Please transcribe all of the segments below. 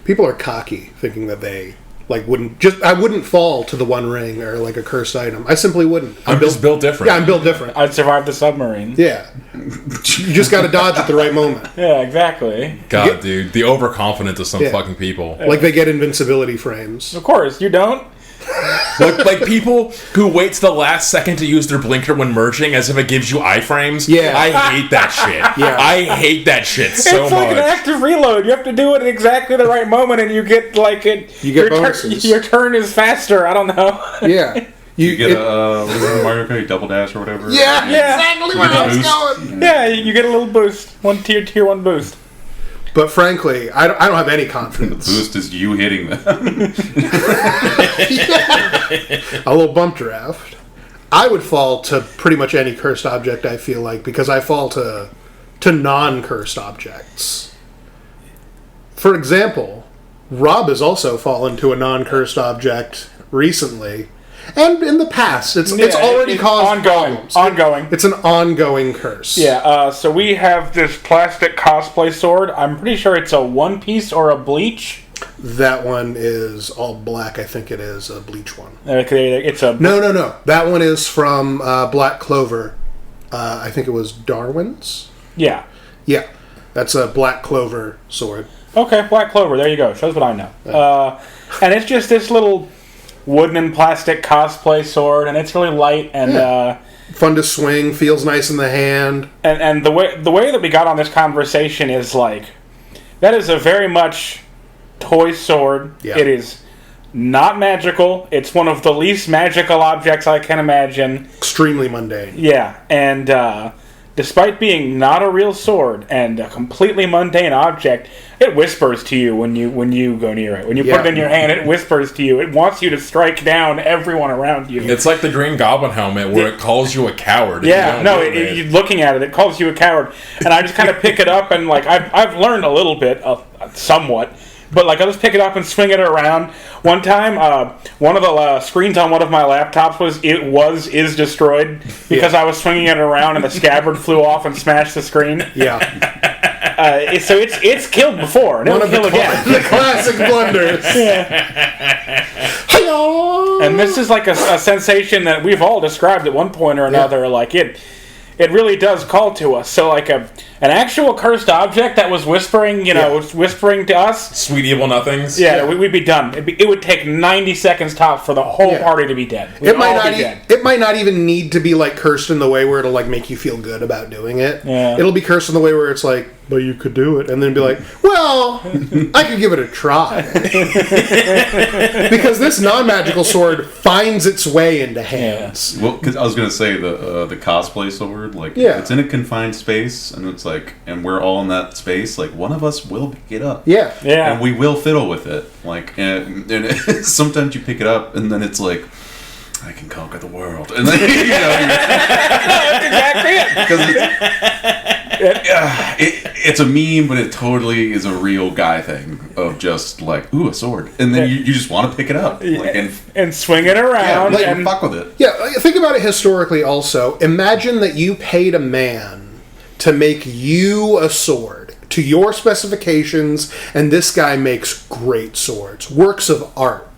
People are cocky, thinking that they I wouldn't fall to the One Ring or like a cursed item. I simply wouldn't. I'm just built different. Yeah, I'm built different. I'd survive the submarine. Yeah. You just got to dodge at the right moment. Yeah, exactly. God, dude, the overconfidence of some fucking people. Like they get invincibility frames. Of course, you don't. like people who wait to the last second to use their blinker when merging as if it gives you iframes. Yeah. I hate that shit. Yeah. I hate that shit so much. It's like an active reload. You have to do it at exactly the right moment, and you get like it. You get bonuses. Your turn is faster. I don't know. Yeah. You get Mario Kart double dash or whatever. Yeah, exactly where I was going. Yeah, you get a little boost. One tier 1 boost. But frankly, I don't have any confidence. The boost is you hitting them. A little bump draft. I would fall to pretty much any cursed object, I feel like, because I fall to non-cursed objects. For example, Rob has also fallen to a non-cursed object recently. And in the past, it's already caused problems. Ongoing. It's an ongoing curse. Yeah, so we have this plastic cosplay sword. I'm pretty sure it's a One Piece or a Bleach. That one is all black. I think it is a Bleach one. It's a... No. That one is from Black Clover. I think it was Darwin's. Yeah. Yeah. That's a Black Clover sword. Okay, Black Clover. There you go. Shows what I know. Yeah. And it's just this little wooden and plastic cosplay sword, and it's really light and fun to swing, feels nice in the hand. And the way that we got on this conversation is like, that is a very much toy sword. Yeah. It is not magical. It's one of the least magical objects I can imagine. Extremely mundane. Yeah, and despite being not a real sword and a completely mundane object, it whispers to you when you go near it. When you put it in your hand, it whispers to you. It wants you to strike down everyone around you. It's like the Green Goblin helmet where it calls you a coward. Yeah, you're looking at it, it calls you a coward. And I just kind of pick it up and like I've learned a little bit, somewhat. But like I just pick it up and swing it around. One time, one of the screens on one of my laptops is destroyed because I was swinging it around and the scabbard flew off and smashed the screen. Yeah. So it's killed before and it'll kill again. The classic blunders. And this is like a sensation that we've all described at one point or another. Like it really does call to us. So like an actual cursed object that was whispering, whispering to us. Sweet evil nothings. Yeah, we'd be done. It would take 90 seconds top for the whole party to be dead. It might not even need to be like cursed in the way where it'll like make you feel good about doing it. Yeah. It'll be cursed in the way where it's like, but you could do it, and then be like, well, I could give it a try. Because this non-magical sword finds its way into hands. Well, because I was going to say the cosplay sword, like it's in a confined space, and it's like, and we're all in that space. Like one of us will pick it up, and we will fiddle with it. Like, and sometimes you pick it up, and then it's like, I can conquer the world, and then that's exactly it. It's a meme, but it totally is a real guy thing of just like, ooh, a sword, and then you just want to pick it up and swing it around and fuck with it. Yeah, think about it historically. Also, imagine that you paid a man to make you a sword to your specifications, and this guy makes great swords, works of art,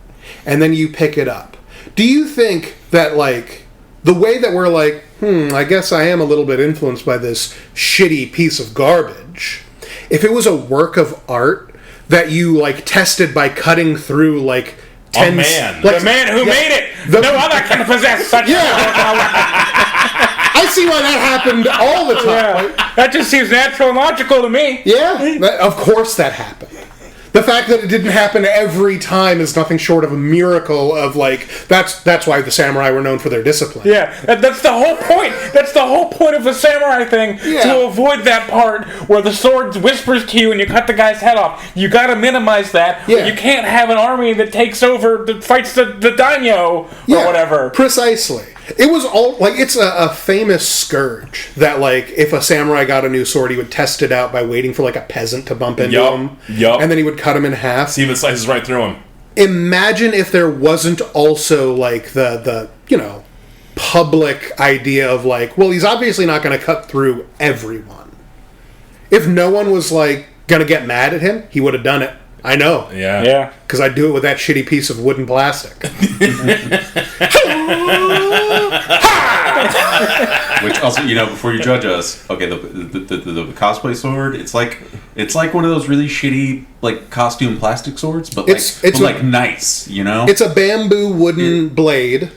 and then you pick it up. Do you think that, like, the way that we're like, I guess I am a little bit influenced by this shitty piece of garbage, if it was a work of art that you, like, tested by cutting through, like, the man who made it! No other can possess such I see why that happened all the time. Yeah. That just seems natural and logical to me. Yeah, of course that happened. The fact that it didn't happen every time is nothing short of a miracle of, like, that's why the samurai were known for their discipline. Yeah, that's the whole point. That's the whole point of the samurai thing, to avoid that part where the sword whispers to you and you cut the guy's head off. You gotta minimize that. Yeah. You can't have an army that takes over, that fights the daimyo or whatever. Precisely. It was all, like, it's a famous scourge that, like, if a samurai got a new sword, he would test it out by waiting for, like, a peasant to bump into him. And then he would cut him in half. See if it slices right through him. Imagine if there wasn't also, like, the public idea of, like, well, he's obviously not going to cut through everyone. If no one was, like, going to get mad at him, he would have done it. I know. Yeah. Because I do it with that shitty piece of wooden plastic. Which also, before you judge us, okay, the cosplay sword, it's like one of those really shitty like costume plastic swords, but it's nice, It's a bamboo wooden blade.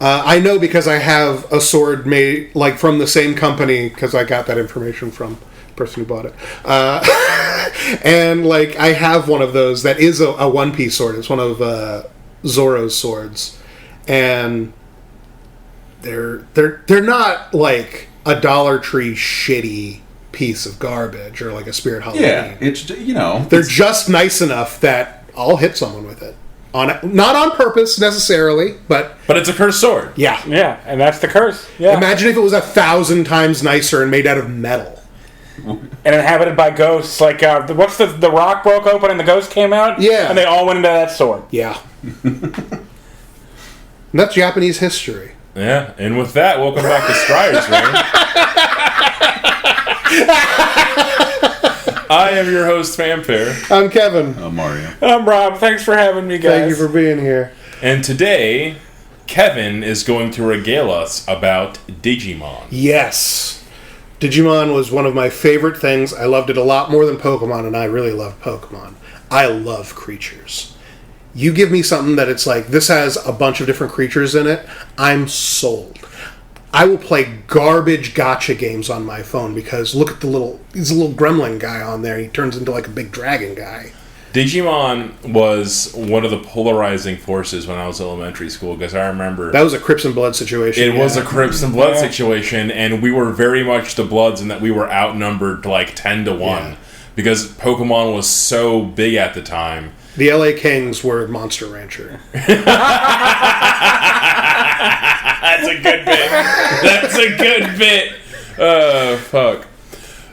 I know because I have a sword made like from the same company because I got that information from the person who bought it. And like I have one of those that is a one-piece sword. It's one of Zoro's swords, and they're not like a Dollar Tree shitty piece of garbage or like a Spirit Halloween. Yeah, it's they're just nice enough that I'll hit someone with it. Not on purpose necessarily, but it's a cursed sword. Yeah, and that's the curse. Yeah. Imagine if it was 1,000 times nicer and made out of metal. And inhabited by ghosts, like what's the rock broke open and the ghost came out? Yeah, and they all went into that sword. Yeah, and that's Japanese history. Yeah, and with that, welcome back to Scryer's Ring. I am your host, Famfare. I'm Kevin. I'm Mario. I'm Rob. Thanks for having me, guys. Thank you for being here. And today, Kevin is going to regale us about Digimon. Yes. Digimon was one of my favorite things. I loved it a lot more than Pokemon, and I really love Pokemon. I love creatures. You give me something that it's like, this has a bunch of different creatures in it, I'm sold. I will play garbage gacha games on my phone because look at he's a little gremlin guy on there. He turns into like a big dragon guy. Digimon was one of the polarizing forces when I was in elementary school because I remember... That was a Crips and Blood situation. It was a Crips and Blood situation, and we were very much the Bloods in that we were outnumbered like 10 to 1 because Pokemon was so big at the time. The LA Kings were Monster Rancher. That's a good bit. That's a good bit. Fuck.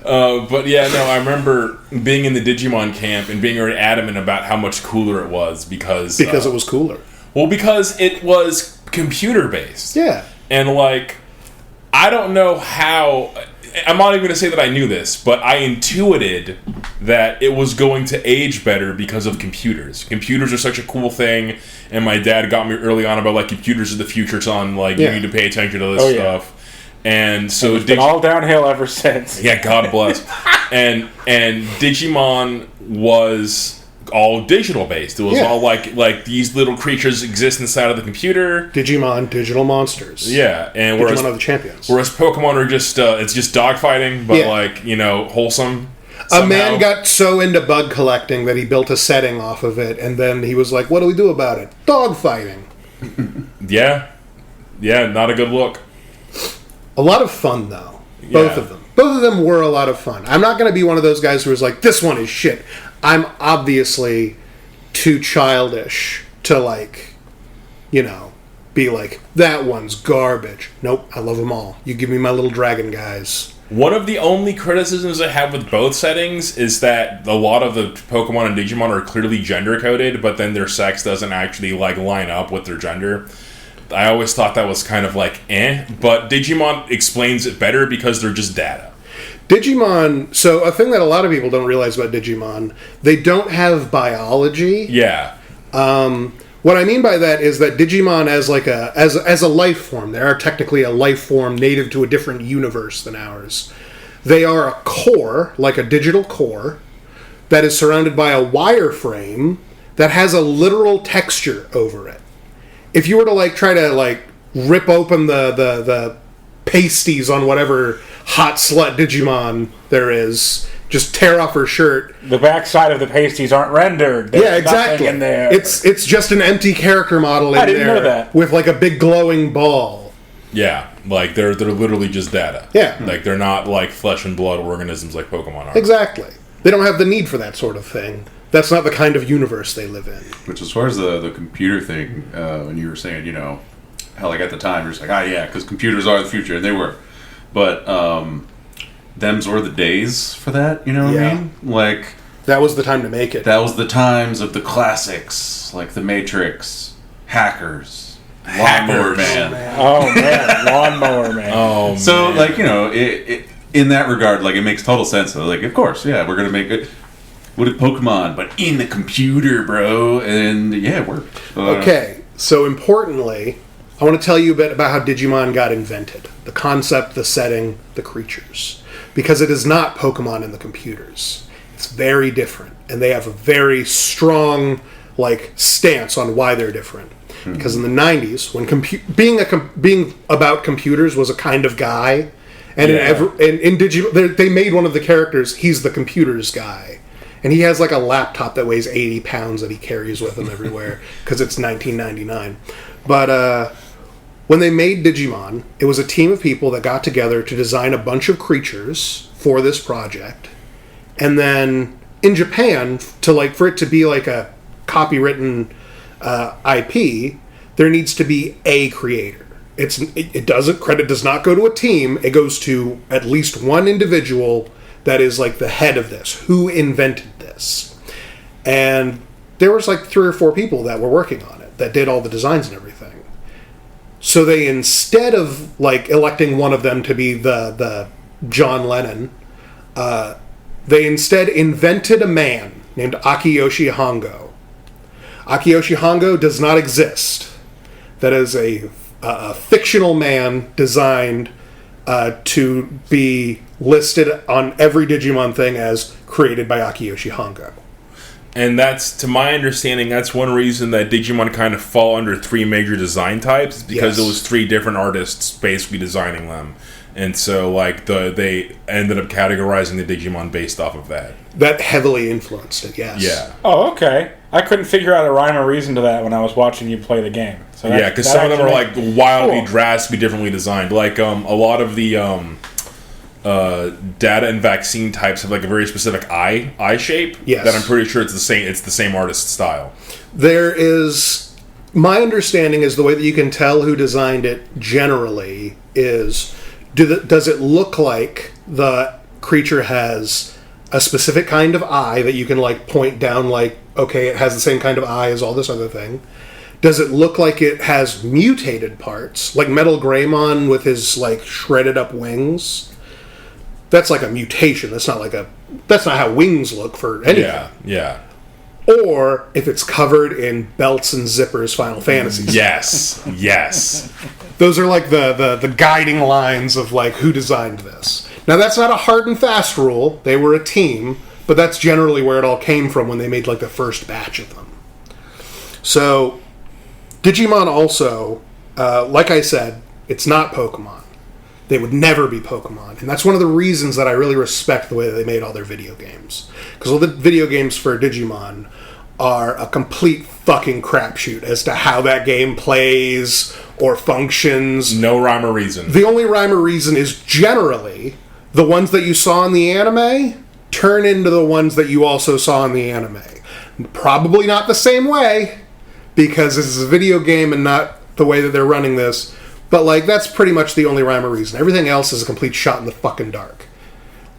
But yeah, no, I remember being in the Digimon camp and being very adamant about how much cooler it was because it was cooler. Well, because it was computer based. Yeah. And like, I don't know how. I'm not even going to say that I knew this, but I intuited that it was going to age better because of computers. Computers are such a cool thing, and my dad got me early on about like computers are the future, son. Like you need to pay attention to this stuff. And so it's been all downhill ever since. Yeah, God bless. and Digimon was all digital based. It was all like these little creatures exist inside of the computer. Digimon, digital monsters. Yeah, and Digimon are the champions. Whereas Pokemon are just it's just dogfighting, but like wholesome. Somehow. A man got so into bug collecting that he built a setting off of it, and then he was like, "What do we do about it? Dogfighting." Yeah, not a good look. A lot of fun though. Both of them. Both of them were a lot of fun. I'm not going to be one of those guys who was like, "This one is shit." I'm obviously too childish to be like, that one's garbage. Nope, I love them all. You give me my little dragon guys. One of the only criticisms I have with both settings is that a lot of the Pokemon and Digimon are clearly gender-coded, but then their sex doesn't actually line up with their gender. I always thought that was kind of but Digimon explains it better because they're just data. Digimon, so a thing that a lot of people don't realize about Digimon, they don't have biology. Yeah. What I mean by that is that Digimon as a life form, they are technically a life form native to a different universe than ours. They are a core, like a digital core, that is surrounded by a wireframe that has a literal texture over it. If you were to try to rip open the pasties on whatever hot slut Digimon there is, just tear off her shirt. The backside of the pasties aren't rendered. There's exactly. In there. It's just an empty character model in there. I didn't know that. With a big glowing ball. Yeah, they're literally just data. Yeah. They're not flesh and blood organisms like Pokemon are. Exactly. They don't have the need for that sort of thing. That's not the kind of universe they live in. Which, as far as the computer thing, when you were saying, how at the time you're just because computers are the future, and they were. But them's were the days for that, you know what I mean? That was the time to make it. That was the times of the classics, like The Matrix, Hackers, Lawnmower Man. Oh, man. Lawnmower Man. Oh, man. So, in that regard, it makes total sense. Of course, we're going to make it. what a Pokemon, but in the computer, bro. And yeah, it worked. Okay, so importantly, I want to tell you a bit about how Digimon got invented. The concept, the setting, the creatures. Because it is not Pokemon in the computers. It's very different. And they have a very strong, stance on why they're different. Mm-hmm. Because in the 90s, when being about computers was a kind of guy, and in Digimon, they made one of the characters, he's the computers guy. And he has a laptop that weighs 80 pounds that he carries with him everywhere, because it's 1999. But when they made Digimon, it was a team of people that got together to design a bunch of creatures for this project. And then in Japan, for it to be a copywritten IP, there needs to be a creator. Credit does not go to a team. It goes to at least one individual that is the head of this. Who invented this? And there was 3 or 4 people that were working on it that did all the designs and everything. So they, instead of electing one of them to be the John Lennon, they instead invented a man named Akiyoshi Hongo. Akiyoshi Hongo does not exist. That is a fictional man designed to be listed on every Digimon thing as created by Akiyoshi Hongo. And that's, to my understanding, that's one reason that Digimon kind of fall under 3 major design types, because it was 3 different artists basically designing them. And so, they ended up categorizing the Digimon based off of that. That heavily influenced it, yes. Yeah. Oh, okay. I couldn't figure out a rime or reason to that when I was watching you play the game. So because some of them are, wildly, drastically differently designed. A lot of the data and vaccine types have, a very specific eye shape. Yes. That I'm pretty sure it's the same artist's style. There is... My understanding is the way that you can tell who designed it generally is... Does it look like the creature has a specific kind of eye that you can point down okay, it has the same kind of eye as all this other thing? Does it look like it has mutated parts, like Metal Greymon with his shredded up wings? That's a mutation. That's not how wings look for anything. Yeah. Or if it's covered in belts and zippers Final Fantasy. Yes. Those are the guiding lines of who designed this. Now that's not a hard and fast rule. They were a team, but that's generally where it all came from when they made the first batch of them. So Digimon also, like I said, it's not Pokemon. They would never be Pokemon. And that's one of the reasons that I really respect the way that they made all their video games. Because all the video games for Digimon are a complete fucking crapshoot as to how that game plays or functions. No rhyme or reason. The only rhyme or reason is generally the ones that you saw in the anime turn into the ones that you also saw in the anime. Probably not the same way, because this is a video game and not the way that they're running this. But that's pretty much the only rhyme or reason. Everything else is a complete shot in the fucking dark.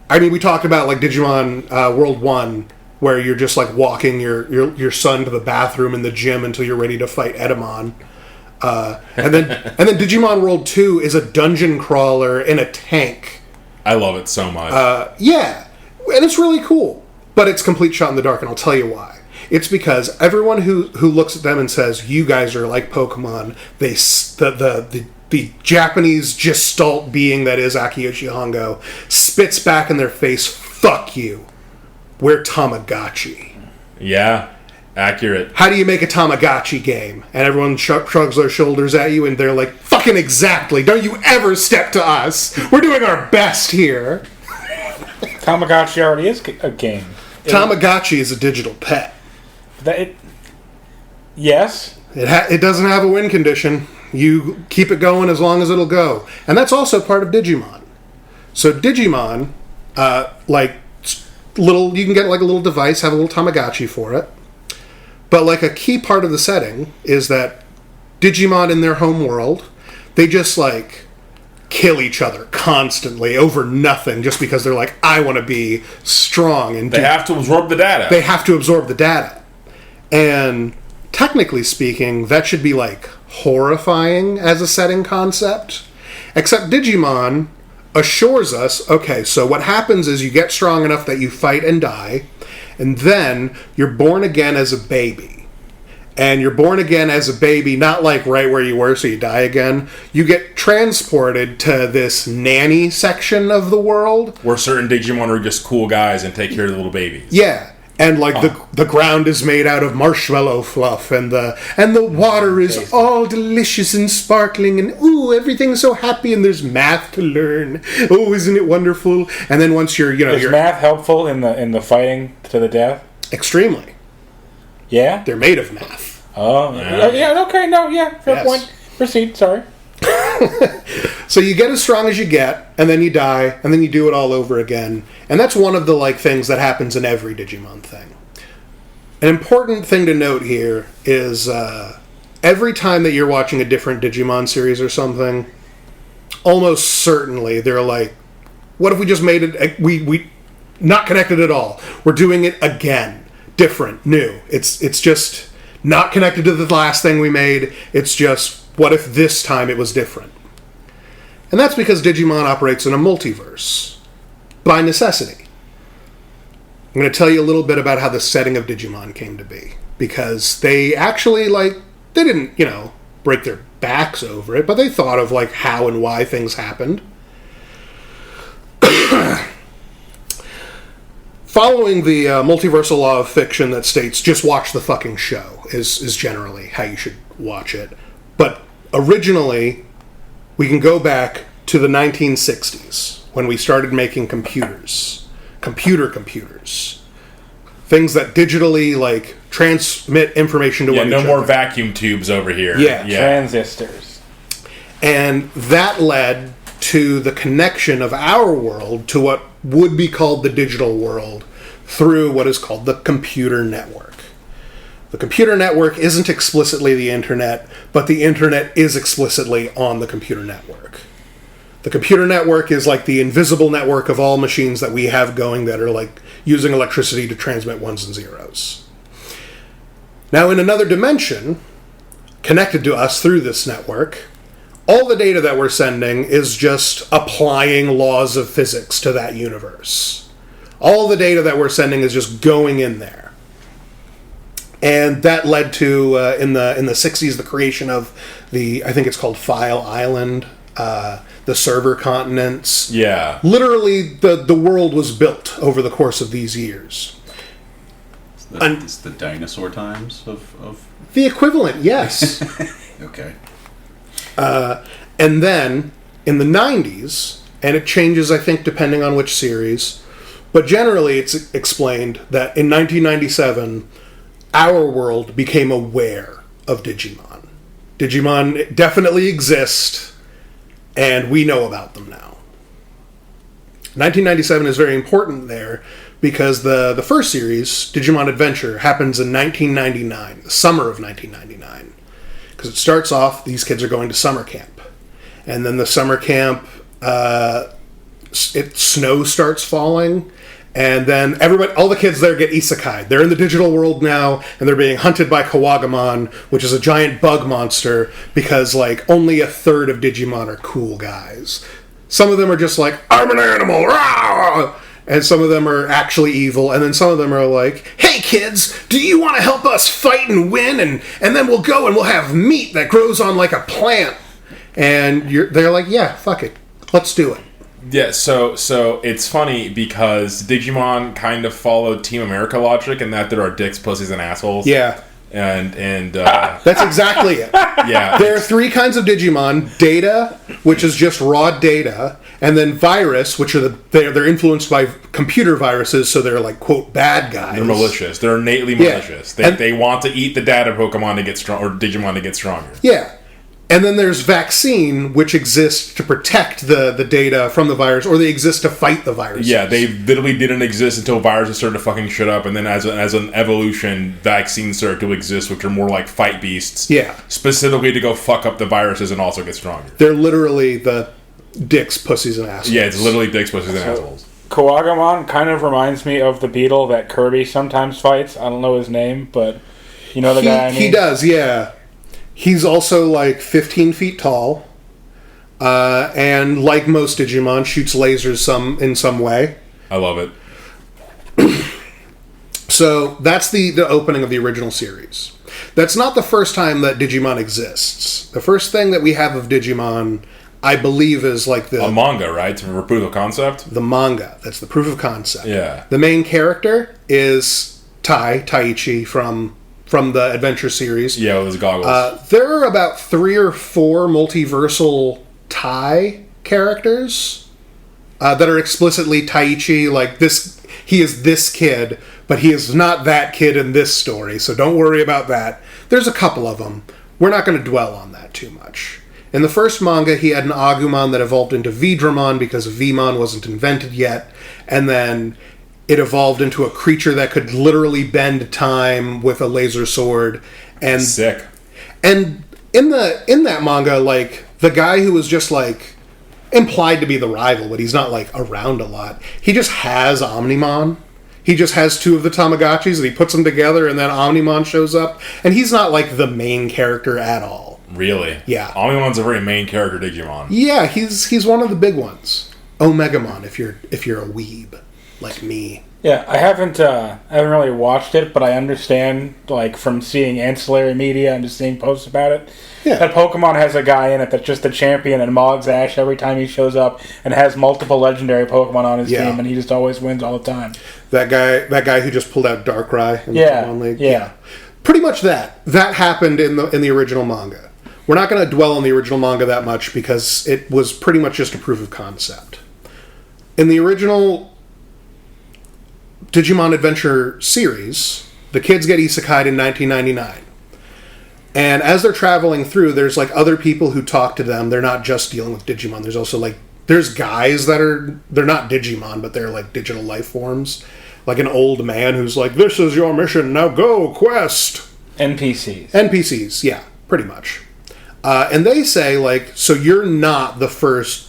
I mean, we talked about Digimon World 1, where you're just walking your son to the bathroom in the gym until you're ready to fight Edamon. And then Digimon World 2 is a dungeon crawler in a tank. I love it so much. Yeah, and it's really cool. But it's complete shot in the dark, and I'll tell you why. It's because everyone who looks at them and says, you guys are like Pokemon, the Japanese gestalt being that is Akiyoshi Hongo spits back in their face, fuck you. We're Tamagotchi. Yeah, accurate. How do you make a Tamagotchi game? And everyone shrugs their shoulders at you and they're like, fucking exactly. Don't you ever step to us. We're doing our best here. Tamagotchi already is a game. Tamagotchi is a digital pet. Yes. It doesn't have a win condition. You keep it going as long as it'll go. And that's also part of Digimon. So Digimon, you can get a little device, have a little Tamagotchi for it. But a key part of the setting is that Digimon in their home world, they just kill each other constantly over nothing just because they're I want to be strong. And they have to absorb the data. They have to absorb the data. And technically speaking, that should be horrifying as a setting concept. Except Digimon assures us, okay, so what happens is you get strong enough that you fight and die, And then you're born again as a baby. And you're born again as a baby, not like right where you were, so you die again. You get transported to this nanny section of the world. Where certain Digimon are just cool guys and take care of the little babies. Yeah. And like the ground is made out of marshmallow fluff, and the water is all delicious and sparkling, and ooh, everything's so happy, and there's math to learn. Oh, isn't it wonderful? And then once you're, is math helpful in the fighting to the death? Extremely. Yeah? They're made of math. Oh. Yeah, okay, no, yeah, fair point. Proceed, sorry. So you get as strong as you get, and then you die, and then you do it all over again. And that's one of the things that happens in every Digimon thing. An important thing to note here is every time that you're watching a different Digimon series or something, almost certainly they're like, what if we just made it, we not connected at all. We're doing it again. Different, new. It's just not connected to the last thing we made. It's just, what if this time it was different? And that's because Digimon operates in a multiverse. By necessity. I'm going to tell you a little bit about how the setting of Digimon came to be. Because they actually, they didn't, break their backs over it, but they thought of, how and why things happened. Following the multiversal law of fiction that states just watch the fucking show is generally how you should watch it. But originally, we can go back to the 1960s when we started making computers. Computers. Things that digitally, transmit information to one another. Yeah, no more vacuum tubes over here. Yeah. Transistors. And that led to the connection of our world to what would be called the digital world through what is called the computer network. The computer network isn't explicitly the internet, but the internet is explicitly on the computer network. The computer network is like the invisible network of all machines that we have going that are using electricity to transmit ones and zeros. Now, in another dimension, connected to us through this network, all the data that we're sending is just applying laws of physics to that universe. All the data that we're sending is just going in there. And that led to, in the 60s, the creation of I think it's called File Island, the server continents. Yeah. Literally, the world was built over the course of these years. It's the dinosaur times of... The equivalent, yes. Okay. And then, in the 90s, and it changes, I think, depending on which series, but generally it's explained that in 1997, our world became aware of Digimon. Digimon definitely exist, and we know about them now. 1997 is very important there, because the first series, Digimon Adventure, happens in 1999, the summer of 1999. Because it starts off, these kids are going to summer camp. And then the summer camp, snow starts falling. And then all the kids there get isekai. They're in the digital world now, and they're being hunted by Kawagamon, which is a giant bug monster, because, only a third of Digimon are cool guys. Some of them are just I'm an animal, rah! And some of them are actually evil, and then some of them are hey kids, do you want to help us fight and win, and then we'll go and we'll have meat that grows on a plant. And they're yeah, fuck it, let's do it. Yeah, so it's funny because Digimon kind of followed Team America logic in that there are dicks, pussies, and assholes. Yeah. And that's exactly it. Yeah. There are three kinds of Digimon: Data, which is just raw data, and then Virus, which are they're influenced by computer viruses, so they're quote bad guys. They're malicious. They're innately malicious. They want to eat the data Pokemon to get strong, or Digimon to get stronger. Yeah. And then there's Vaccine, which exists to protect the data from the virus, or they exist to fight the viruses. Yeah, they literally didn't exist until viruses started to fucking shit up, and then as an evolution, vaccines started to exist, which are more like fight beasts. Yeah. Specifically to go fuck up the viruses and also get stronger. They're literally the dicks, pussies, and assholes. Yeah, it's literally dicks, pussies, and assholes. Kawagamon kind of reminds me of the beetle that Kirby sometimes fights. I don't know his name, but you know the guy I mean? He does, yeah. He's also 15 feet tall, and like most Digimon, shoots lasers in some way. I love it. So that's the opening of the original series. That's not the first time that Digimon exists. The first thing that we have of Digimon, I believe, is like a manga, right? For proof of concept? The manga. That's the proof of concept. Yeah. The main character is Taichi from the Adventure series. Yeah, with his goggles. There are about 3 or 4 multiversal Tai characters that are explicitly Taichi, like this. He is this kid, but he is not that kid in this story, so don't worry about that. There's a couple of them. We're not going to dwell on that too much. In the first manga, he had an Agumon that evolved into Vidramon because Vmon wasn't invented yet, and then it evolved into a creature that could literally bend time with a laser sword. And sick. And in that manga, like, the guy who was just like implied to be the rival, but he's not like around a lot. He just has Omnimon. He just has 2 of the Tamagotchis and he puts them together and then Omnimon shows up. And he's not like the main character at all. Really? Yeah. Omnimon's a very main character Digimon. Yeah, he's one of the big ones. Omegamon if you're a weeb like me. Yeah, I haven't really watched it, but I understand, like, from seeing ancillary media and just seeing posts about it, that Pokemon has a guy in it that's just a champion and mogs Ash every time he shows up and has multiple legendary Pokemon on his team, and he just always wins all the time. That guy who just pulled out Darkrai in the Pokemon League? Yeah. Pretty much that. That happened in the original manga. We're not going to dwell on the original manga that much because it was pretty much just a proof of concept. In the original Digimon Adventure series, the kids get isekai'd in 1999. And as they're traveling through, there's like other people who talk to them. They're not just dealing with Digimon. There's also like, there's guys they're not Digimon, but they're like digital life forms. Like an old man who's like, this is your mission, now go, quest! NPCs, yeah, pretty much. And they say, like, so you're not the first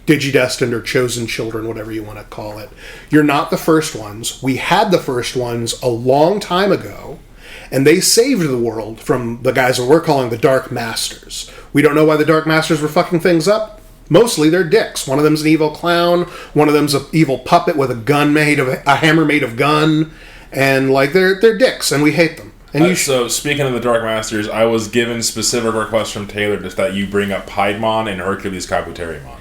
Digidestined or chosen children, whatever you want to call it. You're not the first ones. We had the first ones a long time ago, and they saved the world from the guys that we're calling the Dark Masters. We don't know why the Dark Masters were fucking things up. Mostly they're dicks. One of them's an evil clown, one of them's an evil puppet with a hammer made of gun, and like they're dicks, and we hate them. And so, speaking of the Dark Masters, I was given specific requests from Taylor just that you bring up Piedmon and Hercules Kabuterimon.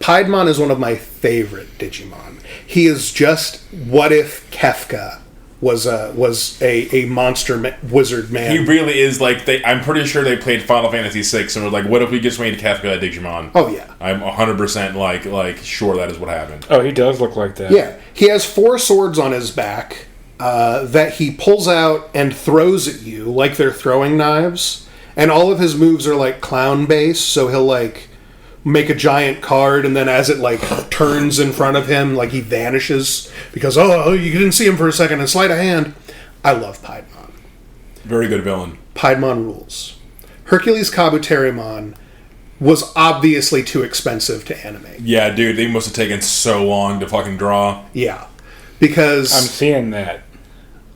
Piedmon is one of my favorite Digimon. He is just what if Kefka was a monster wizard man. He really is like I'm pretty sure they played Final Fantasy VI and were like, what if we just made Kefka a Digimon? Oh yeah, I'm 100% like sure that is what happened. Oh, he does look like that. Yeah, he has 4 swords on his back that he pulls out and throws at you like they're throwing knives, and all of his moves are like clown based. So he'll like make a giant card, and then as it like turns in front of him, like he vanishes because you didn't see him for a second and sleight of hand. I love Piedmon. Very good villain. Piedmon rules. Hercules Kabuterimon was obviously too expensive to animate. Yeah, dude, they must have taken so long to fucking draw. Yeah, because I'm seeing that.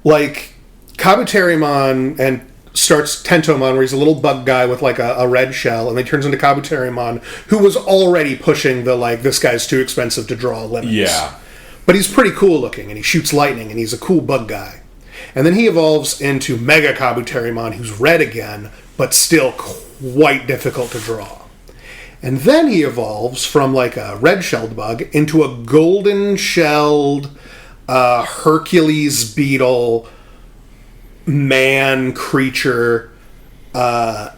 Like Kabuterimon and starts Tentomon, where he's a little bug guy with like a red shell, and then he turns into Kabuterimon, who was already pushing the like, this guy's too expensive to draw limits. Yeah. But he's pretty cool looking, and he shoots lightning, and he's a cool bug guy. And then he evolves into Mega Kabuterimon, who's red again, but still quite difficult to draw. And then he evolves from like a red-shelled bug into a golden-shelled Hercules beetle man creature that,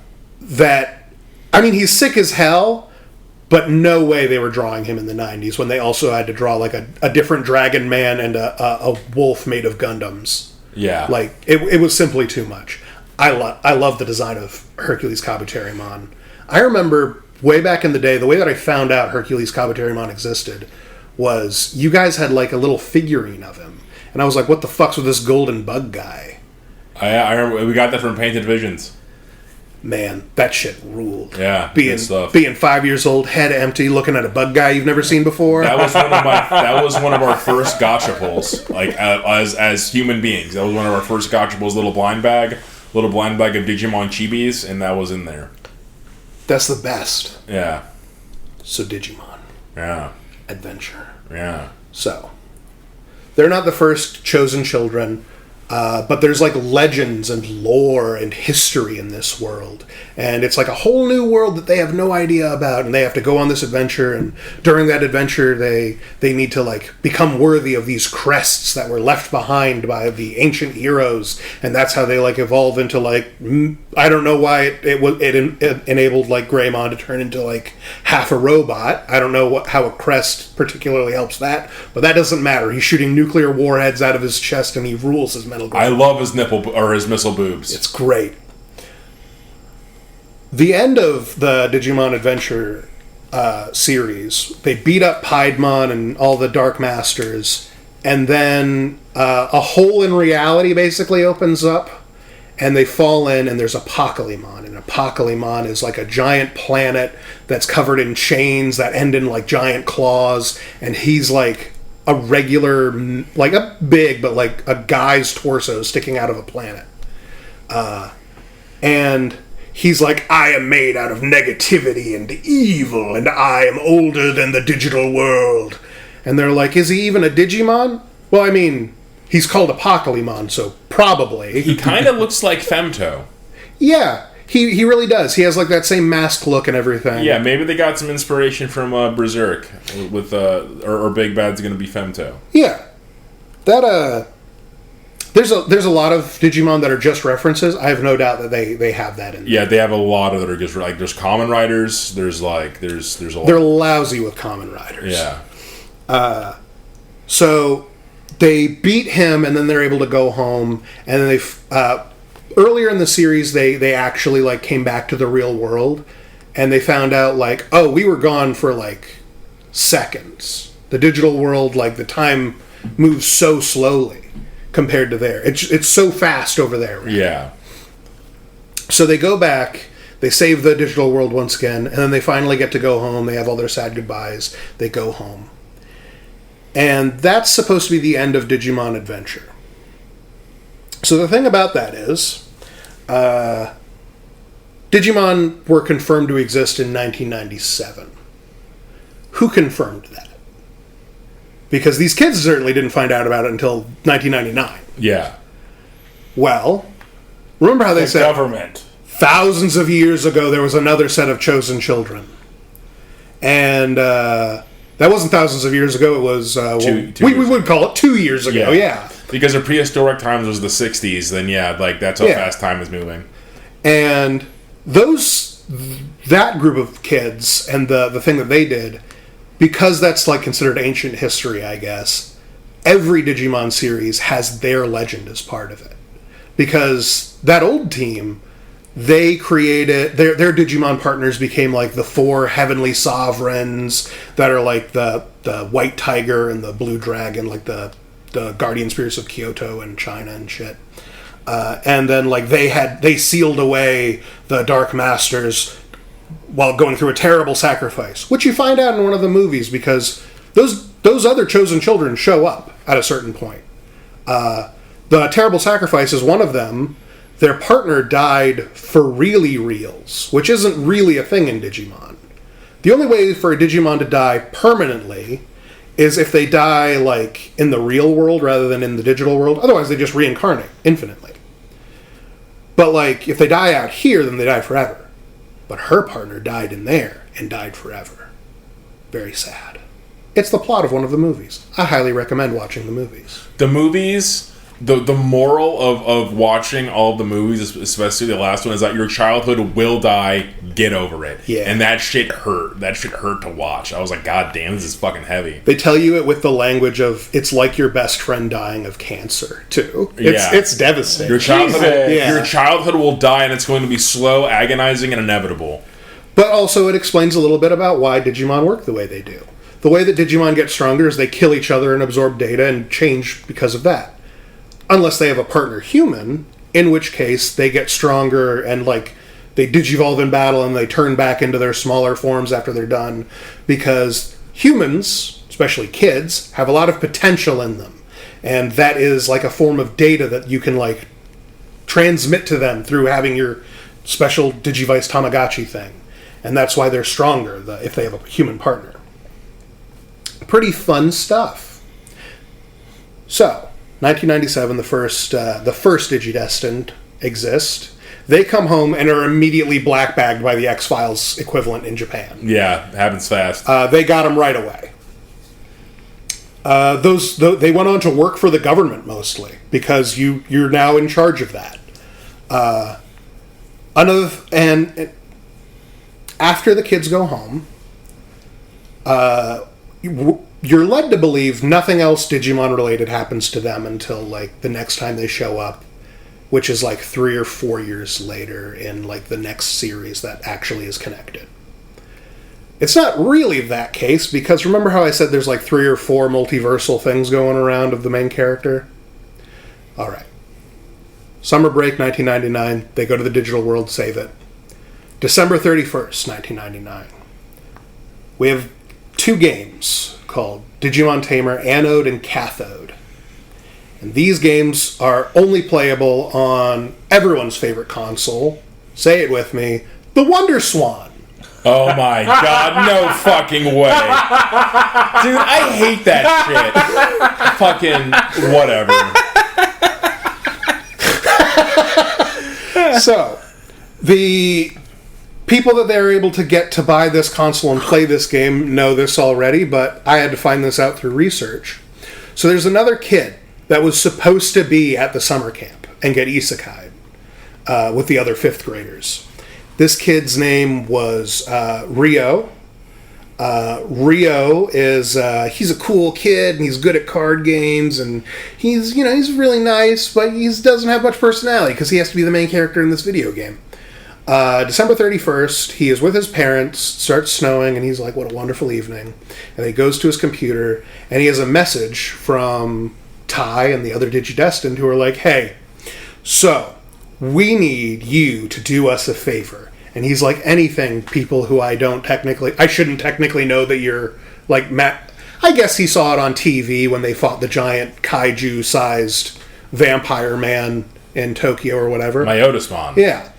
I mean, he's sick as hell, but no way they were drawing him in the 90s when they also had to draw like a different dragon man and a wolf made of Gundams. Yeah. Like, it was simply too much. I love the design of Hercules Kabuterimon. I remember way back in the day, the way that I found out Hercules Kabuterimon existed was you guys had like a little figurine of him. And I was like, what the fuck's with this golden bug guy? I remember we got that from Painted Visions. Man, that shit ruled. Yeah, being 5 years old, head empty, looking at a bug guy you've never seen before. That was one of our first gotcha pulls, like as human beings. That was one of our first gotcha pulls. Little blind bag of Digimon Chibis, and that was in there. That's the best. Yeah. So Digimon. Yeah. Adventure. Yeah. So they're not the first chosen children. But there's like legends and lore and history in this world. And it's like a whole new world that they have no idea about, and they have to go on this adventure, and during that adventure they need to like become worthy of these crests that were left behind by the ancient heroes, and that's how they like evolve into like, I don't know why it enabled like Greymon to turn into like half a robot. I don't know how a crest particularly helps that, but that doesn't matter. He's shooting nuclear warheads out of his chest and he rules his metal. I love his nipple or his missile boobs. It's great. The end of the Digimon Adventure series, they beat up Piedmon and all the Dark Masters, and then a hole in reality basically opens up, and they fall in, and there's Apocalypse. And Apocalypse is like a giant planet that's covered in chains that end in like giant claws, and he's like a regular, like a big, but like a guy's torso sticking out of a planet. And he's like, I am made out of negativity and evil, and I am older than the digital world. And they're like, is he even a Digimon? Well, I mean, he's called Apocalypse, so probably. He kind of looks like Femto. Yeah. He really does. He has like that same mask look and everything. Yeah, maybe they got some inspiration from Berserk with or Big Bad's going to be Femto. Yeah, that there's a lot of Digimon that are just references. I have no doubt that they have that in there. Yeah, they have a lot of that are just like there's Common Riders. There's a lot. They're lousy with Common Riders. Yeah. So they beat him, and then they're able to go home, and then they. Earlier in the series, they actually like came back to the real world, and they found out like, oh, we were gone for like seconds. The digital world, like the time moves so slowly compared to there. It's so fast over there. Right? Yeah. So they go back, they save the digital world once again, and then they finally get to go home. They have all their sad goodbyes. They go home, and that's supposed to be the end of Digimon Adventure. So the thing about that is, Digimon were confirmed to exist in 1997. Who confirmed that? Because these kids certainly didn't find out about it until 1999. Yeah. Well, remember how they said government thousands of years ago there was another set of chosen children, and that wasn't thousands of years ago. It was we would call it 2 years ago. Yeah. Because the prehistoric times was the 60s, then like that's how fast time is moving. And that group of kids and the thing that they did, because that's like considered ancient history, I guess, every Digimon series has their legend as part of it. Because that old team, they created their Digimon partners became like the 4 heavenly sovereigns that are like the white tiger and the blue dragon, like the guardian spirits of Kyoto and China and shit. And then like they sealed away the Dark Masters while going through a terrible sacrifice, which you find out in one of the movies because those other chosen children show up at a certain point. The terrible sacrifice is one of them. Their partner died for reals, which isn't really a thing in Digimon. The only way for a Digimon to die permanently is if they die like in the real world rather than in the digital world. Otherwise, they just reincarnate infinitely. But like if they die out here, then they die forever. But her partner died in there and died forever. Very sad. It's the plot of one of the movies. I highly recommend watching the movies. The movies, the moral of watching all of the movies, especially the last one, is that your childhood will die. Get over it. Yeah. And that shit hurt. That shit hurt to watch. I was like, God damn, this is fucking heavy. They tell you it with the language of it's like your best friend dying of cancer too. It's devastating. Your childhood will die, and it's going to be slow, agonizing, and inevitable. But also, it explains a little bit about why Digimon work the way they do. The way that Digimon get stronger is they kill each other and absorb data and change because of that. Unless they have a partner human, in which case they get stronger and like they digivolve in battle and they turn back into their smaller forms after they're done. Because humans, especially kids, have a lot of potential in them. And that is like a form of data that you can like transmit to them through having your special Digivice Tamagotchi thing. And that's why they're stronger if they have a human partner. Pretty fun stuff. So, 1997, the first Digidestined exist. They come home and are immediately black-bagged by the X-Files equivalent in Japan. Yeah, happens fast. They got them right away. They went on to work for the government mostly because you're now in charge of that. And after the kids go home, you're led to believe nothing else Digimon related happens to them until like the next time they show up, which is like 3 or 4 years later in like the next series that actually is connected. It's not really that case, because remember how I said there's like 3 or 4 multiversal things going around of the main character? Alright. Summer break, 1999. They go to the digital world, save it. December 31st, 1999. We have 2 games called Digimon Tamer, Anode, and Cathode. And these games are only playable on everyone's favorite console. Say it with me. The Wonder Swan. Oh my god, no fucking way. Dude, I hate that shit. Fucking whatever. So, the people that they're able to get to buy this console and play this game know this already, but I had to find this out through research. So there's another kid that was supposed to be at the summer camp and get isekai'd with the other 5th graders. This kid's name was Rio. Rio is he's a cool kid and he's good at card games and he's really nice, but he doesn't have much personality because he has to be the main character in this video game. December 31st, he is with his parents, starts snowing, and he's like, what a wonderful evening. And he goes to his computer, and he has a message from Ty and the other Digidestined who are like, hey, so, we need you to do us a favor. And he's like, anything, people who I shouldn't technically know that you're, like, Matt. I guess he saw it on TV when they fought the giant kaiju-sized vampire man in Tokyo or whatever. Myotismon. Yeah.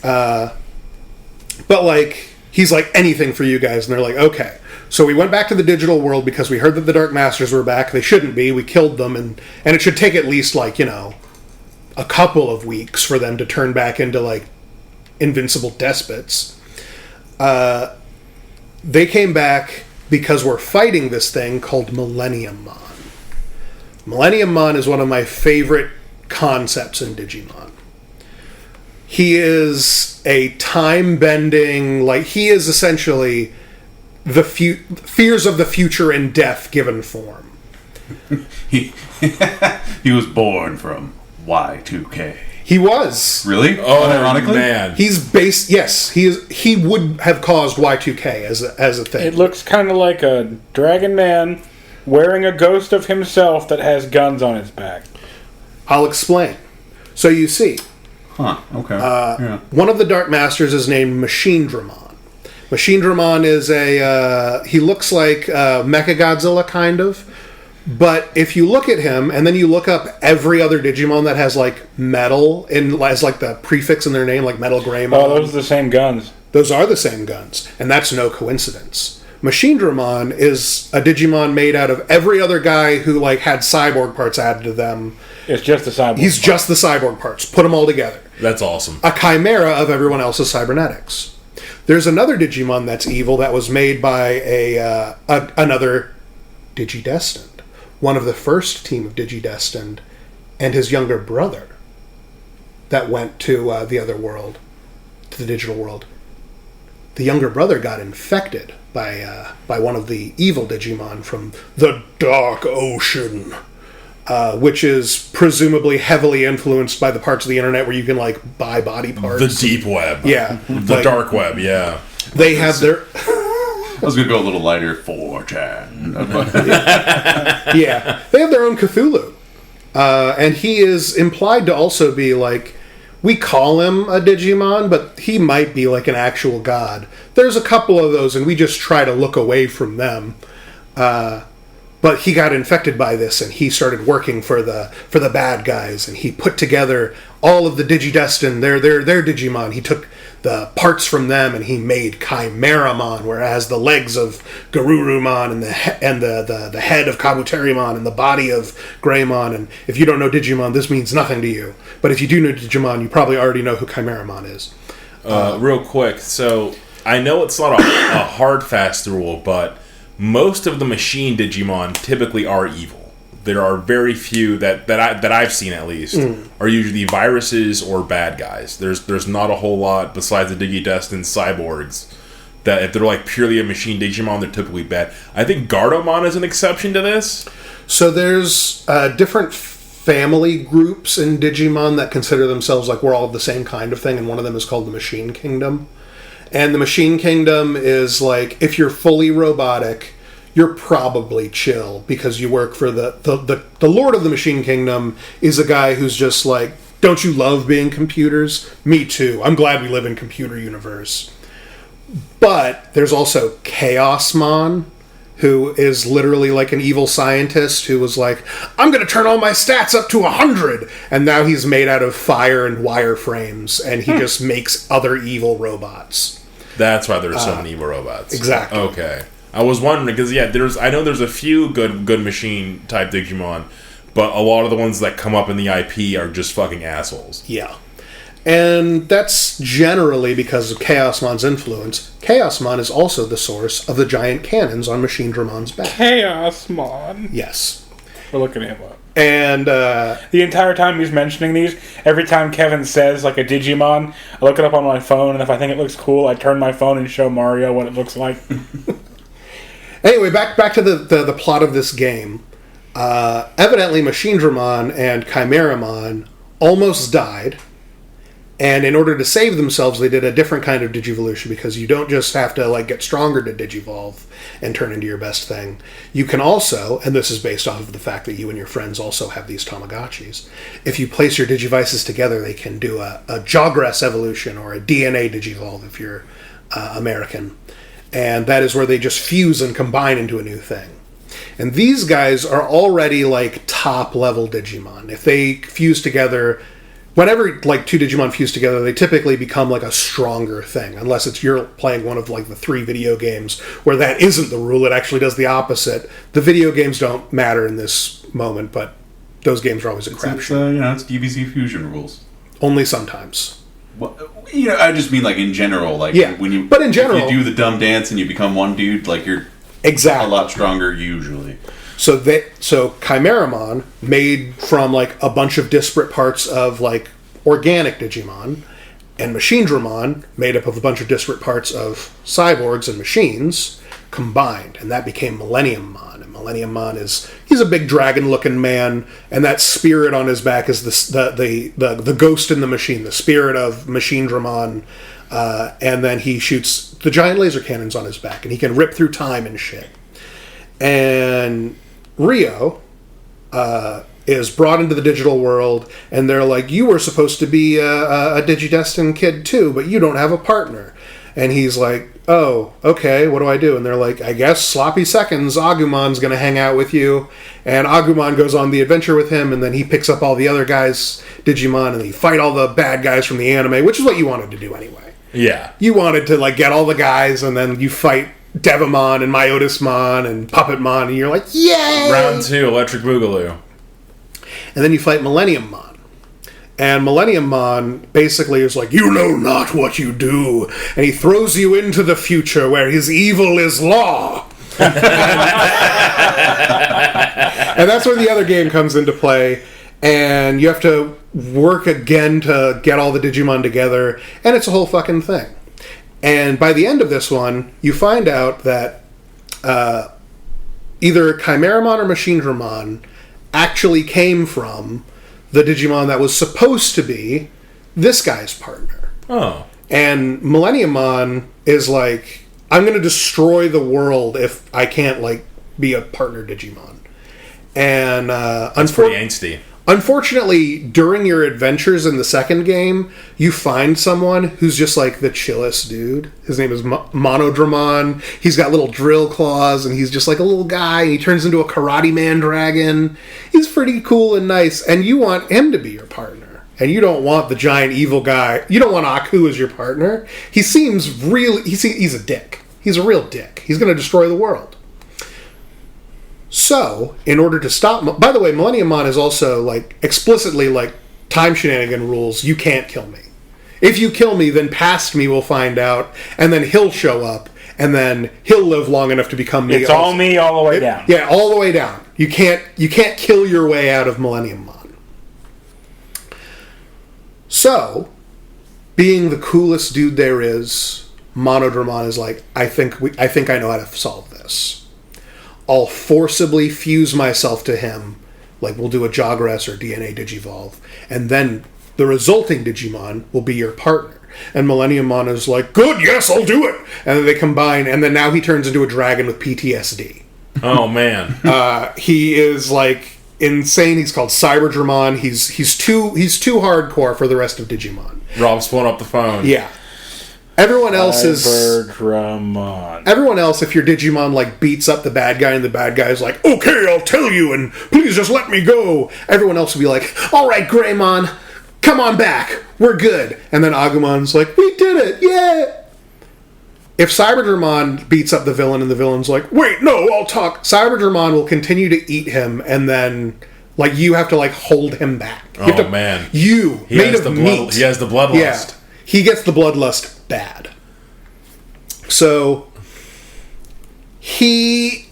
But like, he's like, anything for you guys. And they're like, okay. So we went back to the digital world because we heard that the Dark Masters were back. They shouldn't be. We killed them. And it should take at least like, a couple of weeks for them to turn back into like invincible despots. They came back because we're fighting this thing called Millennium Mon. Millennium Mon is one of my favorite concepts in Digimon. He is a time-bending, he is essentially the fears of the future and death given form. He was born from Y2K. He was. Really? Oh, ironically? Man. He's based, yes, he would have caused Y2K as a thing. It looks kind of like a dragon man wearing a ghost of himself that has guns on his back. I'll explain. So you see... Huh, okay. One of the Dark Masters is named Machinedramon. Machinedramon is he looks like Mechagodzilla, kind of. But if you look at him, and then you look up every other Digimon that has, like, metal, as, like, the prefix in their name, like Metal Greymon. Oh, those are the same guns. Those are the same guns, and that's no coincidence. Machinedramon is a Digimon made out of every other guy who, like, had cyborg parts added to them. It's just the cyborg He's just the cyborg parts. Put them all together. That's awesome. A chimera of everyone else's cybernetics. There's another Digimon that's evil that was made by another Digidestined. One of the first team of Digidestined and his younger brother that went to the other world, to the digital world. The younger brother got infected by one of the evil Digimon from the Dark Ocean. Which is presumably heavily influenced by the parts of the internet where you can, like, buy body parts. The deep web. Yeah. The dark web, yeah. They have their... I was going to go a little lighter. 4chan. Yeah. They have their own Cthulhu. And he is implied to also be, like... We call him a Digimon, but he might be, like, an actual god. There's a couple of those, and we just try to look away from them. But he got infected by this, and he started working for the bad guys, and he put together all of the Digidestined, their Digimon. He took the parts from them, and he made Chimeramon, where it has the legs of Garurumon and the head of Kabuterimon and the body of Greymon. And if you don't know Digimon, this means nothing to you. But if you do know Digimon, you probably already know who Chimeramon is. Real quick, so I know it's not a hard fast rule, but most of the machine Digimon typically are evil. There are very few that I've seen, at least, are usually viruses or bad guys. There's not a whole lot besides the Digidestined cyborgs that if they're like purely a machine Digimon, they're typically bad. I think Gardomon is an exception to this. So there's different family groups in Digimon that consider themselves like we're all the same kind of thing, and one of them is called the Machine Kingdom. And the Machine Kingdom is like, if you're fully robotic, you're probably chill because you work for the Lord of the Machine Kingdom is a guy who's just like, don't you love being computers? Me too. I'm glad we live in computer universe. But there's also Chaosmon, who is literally like an evil scientist who was like, I'm going to turn all my stats up to 100. And now he's made out of fire and wireframes, and he just makes other evil robots. That's why there's so many evil robots. Exactly. Okay. I was wondering, because, I know there's a few good machine-type Digimon, but a lot of the ones that come up in the IP are just fucking assholes. Yeah. And that's generally because of Chaosmon's influence. Chaosmon is also the source of the giant cannons on Machine Dramon's back. Chaosmon. Yes. We're looking him up. And the entire time he's mentioning these, every time Kevin says like a Digimon, I look it up on my phone, and if I think it looks cool, I turn my phone and show Mario what it looks like. Anyway, back to the plot of this game. Evidently, Machine Dramon and Chimeramon almost died, and in order to save themselves, they did a different kind of Digivolution, because you don't just have to like get stronger to Digivolve and turn into your best thing. You can also, and this is based off of the fact that you and your friends also have these Tamagotchis, if you place your Digivices together, they can do a Jogress evolution or a DNA Digivolve if you're American. And that is where they just fuse and combine into a new thing. And these guys are already like top level Digimon. If they fuse together, whenever like two Digimon fuse together, they typically become like a stronger thing. Unless it's you're playing one of like the 3 video games where that isn't the rule. It actually does the opposite. The video games don't matter in this moment, but those games are always a crapshoot. It's DBZ fusion rules. Only sometimes. Well, I just mean like in general, like when you. But in general, if you do the dumb dance and you become one dude, like you're a lot stronger usually. So Chimeramon, made from like a bunch of disparate parts of like organic Digimon, and Machine Dramon, made up of a bunch of disparate parts of cyborgs and machines, combined, and that became Millenniummon. And Millenniummon he's a big dragon-looking man, and that spirit on his back is the ghost in the machine, the spirit of Machine Dramon, and then he shoots the giant laser cannons on his back, and he can rip through time and shit. And Rio is brought into the digital world, and they're like, you were supposed to be a Digidestined kid too, but you don't have a partner. And he's like, oh, okay, what do I do? And they're like, I guess sloppy seconds, Agumon's going to hang out with you. And Agumon goes on the adventure with him, and then he picks up all the other guys, Digimon, and they fight all the bad guys from the anime, which is what you wanted to do anyway. Yeah. You wanted to like get all the guys, and then you fight Devamon and Myotismon and Puppetmon, and you're like, yay! Round 2, Electric Boogaloo. And then you fight Millenniummon. And Millenniummon basically is like, you know not what you do. And he throws you into the future where his evil is law. And that's where the other game comes into play. And you have to work again to get all the Digimon together. And it's a whole fucking thing. And by the end of this one, you find out that either Chimeramon or Machine Dramon actually came from the Digimon that was supposed to be this guy's partner. Oh. And Millenniummon is like, I'm going to destroy the world if I can't, like, be a partner Digimon. And that's pretty angsty. Unfortunately, during your adventures in the second game, you find someone who's just like the chillest dude. His name is Monodramon. He's got little drill claws, and he's just like a little guy. He turns into a Karate Man dragon. He's pretty cool and nice, and you want him to be your partner. and you don't want the giant evil guy, you don't want Aku as your partner, he seems really, he's a dick. He's a real dick. He's going to destroy the world. So, in order to stop... By the way, Millenniummon is also, like, explicitly, like, time shenanigan rules, you can't kill me. If you kill me, then past me will find out, and then he'll show up, and then he'll live long enough to become me. It's all me all the way down. Yeah, all the way down. You can't kill your way out of Millenniummon. So, being the coolest dude there is, Monodramon is like, I think I know how to solve this. I'll forcibly fuse myself to him, like we'll do a Jogress or DNA Digivolve, and then the resulting Digimon will be your partner. And Millenniummon is like, good, yes, I'll do it! And then they combine, and then now he turns into a dragon with PTSD. Oh, man. He is, like, insane. He's called Cyberdramon. He's too hardcore for the rest of Digimon. Rob's pulling up the phone. Yeah. Everyone else is... Cyberdramon. Everyone else, if your Digimon, like, beats up the bad guy and the bad guy's like, okay, I'll tell you, and please just let me go. Everyone else will be like, all right, Greymon, come on back. We're good. And then Agumon's like, we did it. Yeah. If Cyberdramon beats up the villain and the villain's like, wait, no, I'll talk. Cyberdramon will continue to eat him, and then, like, you have to, like, hold him back. Man. He made of meat. He has the bloodlust. Yeah. He gets the bloodlust bad. So he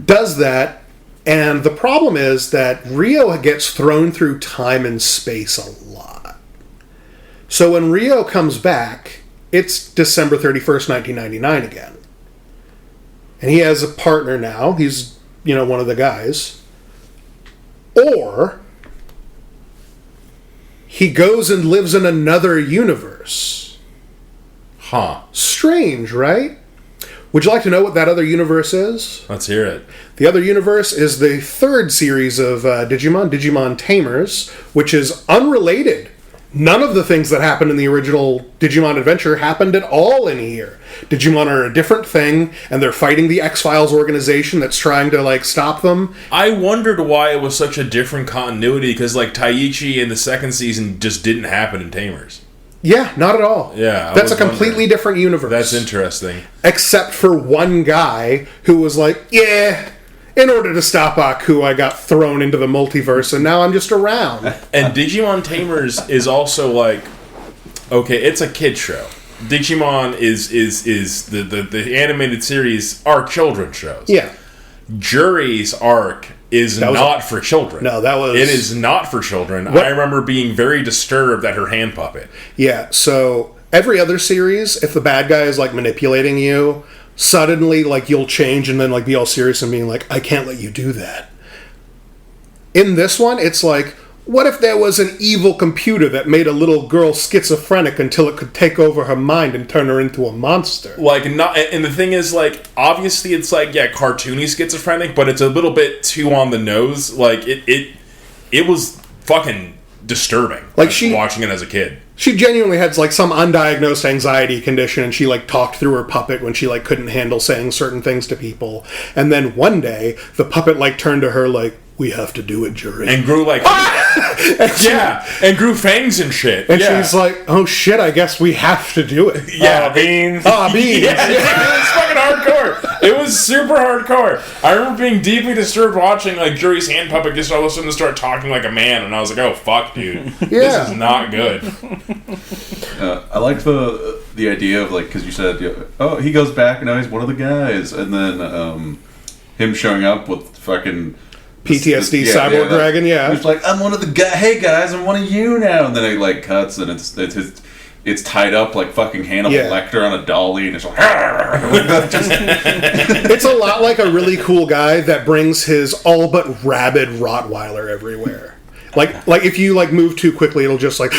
does that, and the problem is that Rio gets thrown through time and space a lot. So when Rio comes back, it's December 31st, 1999 again. And he has a partner now. He's, one of the guys. Or he goes and lives in another universe. Huh. Strange, right? Would you like to know what that other universe is? Let's hear it. The other universe is the third series of Digimon Tamers, which is unrelated. None of the things that happened in the original Digimon Adventure happened at all in here. Digimon are a different thing, and they're fighting the X-Files organization that's trying to, like, stop them. I wondered why it was such a different continuity, because, like, Taiichi in the second season just didn't happen in Tamers. Yeah, not at all. Yeah, that's a completely different universe. That's interesting. Except for one guy who was like, yeah, in order to stop Aku, I got thrown into the multiverse, and now I'm just around. And Digimon Tamers is also like, okay, it's a kid show. Digimon is the animated series are children's shows. Yeah. Jury's arc is not for children. No, it is not for children. I remember being very disturbed at her hand puppet. Yeah, so every other series, if the bad guy is, like, manipulating you, suddenly, like, you'll change and then, like, be all serious and being like, I can't let you do that. In this one, it's like, what if there was an evil computer that made a little girl schizophrenic until it could take over her mind and turn her into a monster? Like, not, and the thing is, like, obviously it's like, yeah, cartoony schizophrenic, but it's a little bit too on the nose. Like, it was fucking disturbing. Like, watching it as a kid. She genuinely had, like, some undiagnosed anxiety condition, and she, like, talked through her puppet when she, like, couldn't handle saying certain things to people. And then one day, the puppet, like, turned to her, like, we have to do it, Jury. And grew, like... and grew fangs and shit. And she's like, oh, shit, I guess we have to do it. Yeah. Beans. Beans. Yeah, it was fucking hardcore. It was super hardcore. I remember being deeply disturbed watching, like, Jury's hand puppet just all of a sudden start talking like a man, and I was like, oh, fuck, dude. This is not good. I liked the idea of, like, because you said, oh, he goes back and now he's one of the guys, and then him showing up with fucking PTSD cyborg dragon. He's like, I'm one of the guys. Hey guys, I'm one of you now. And then it, like, cuts and it's tied up like fucking Hannibal Lecter on a dolly, and it's like, it's a lot like a really cool guy that brings his all but rabid Rottweiler everywhere. Like if you, like, move too quickly, it'll just like.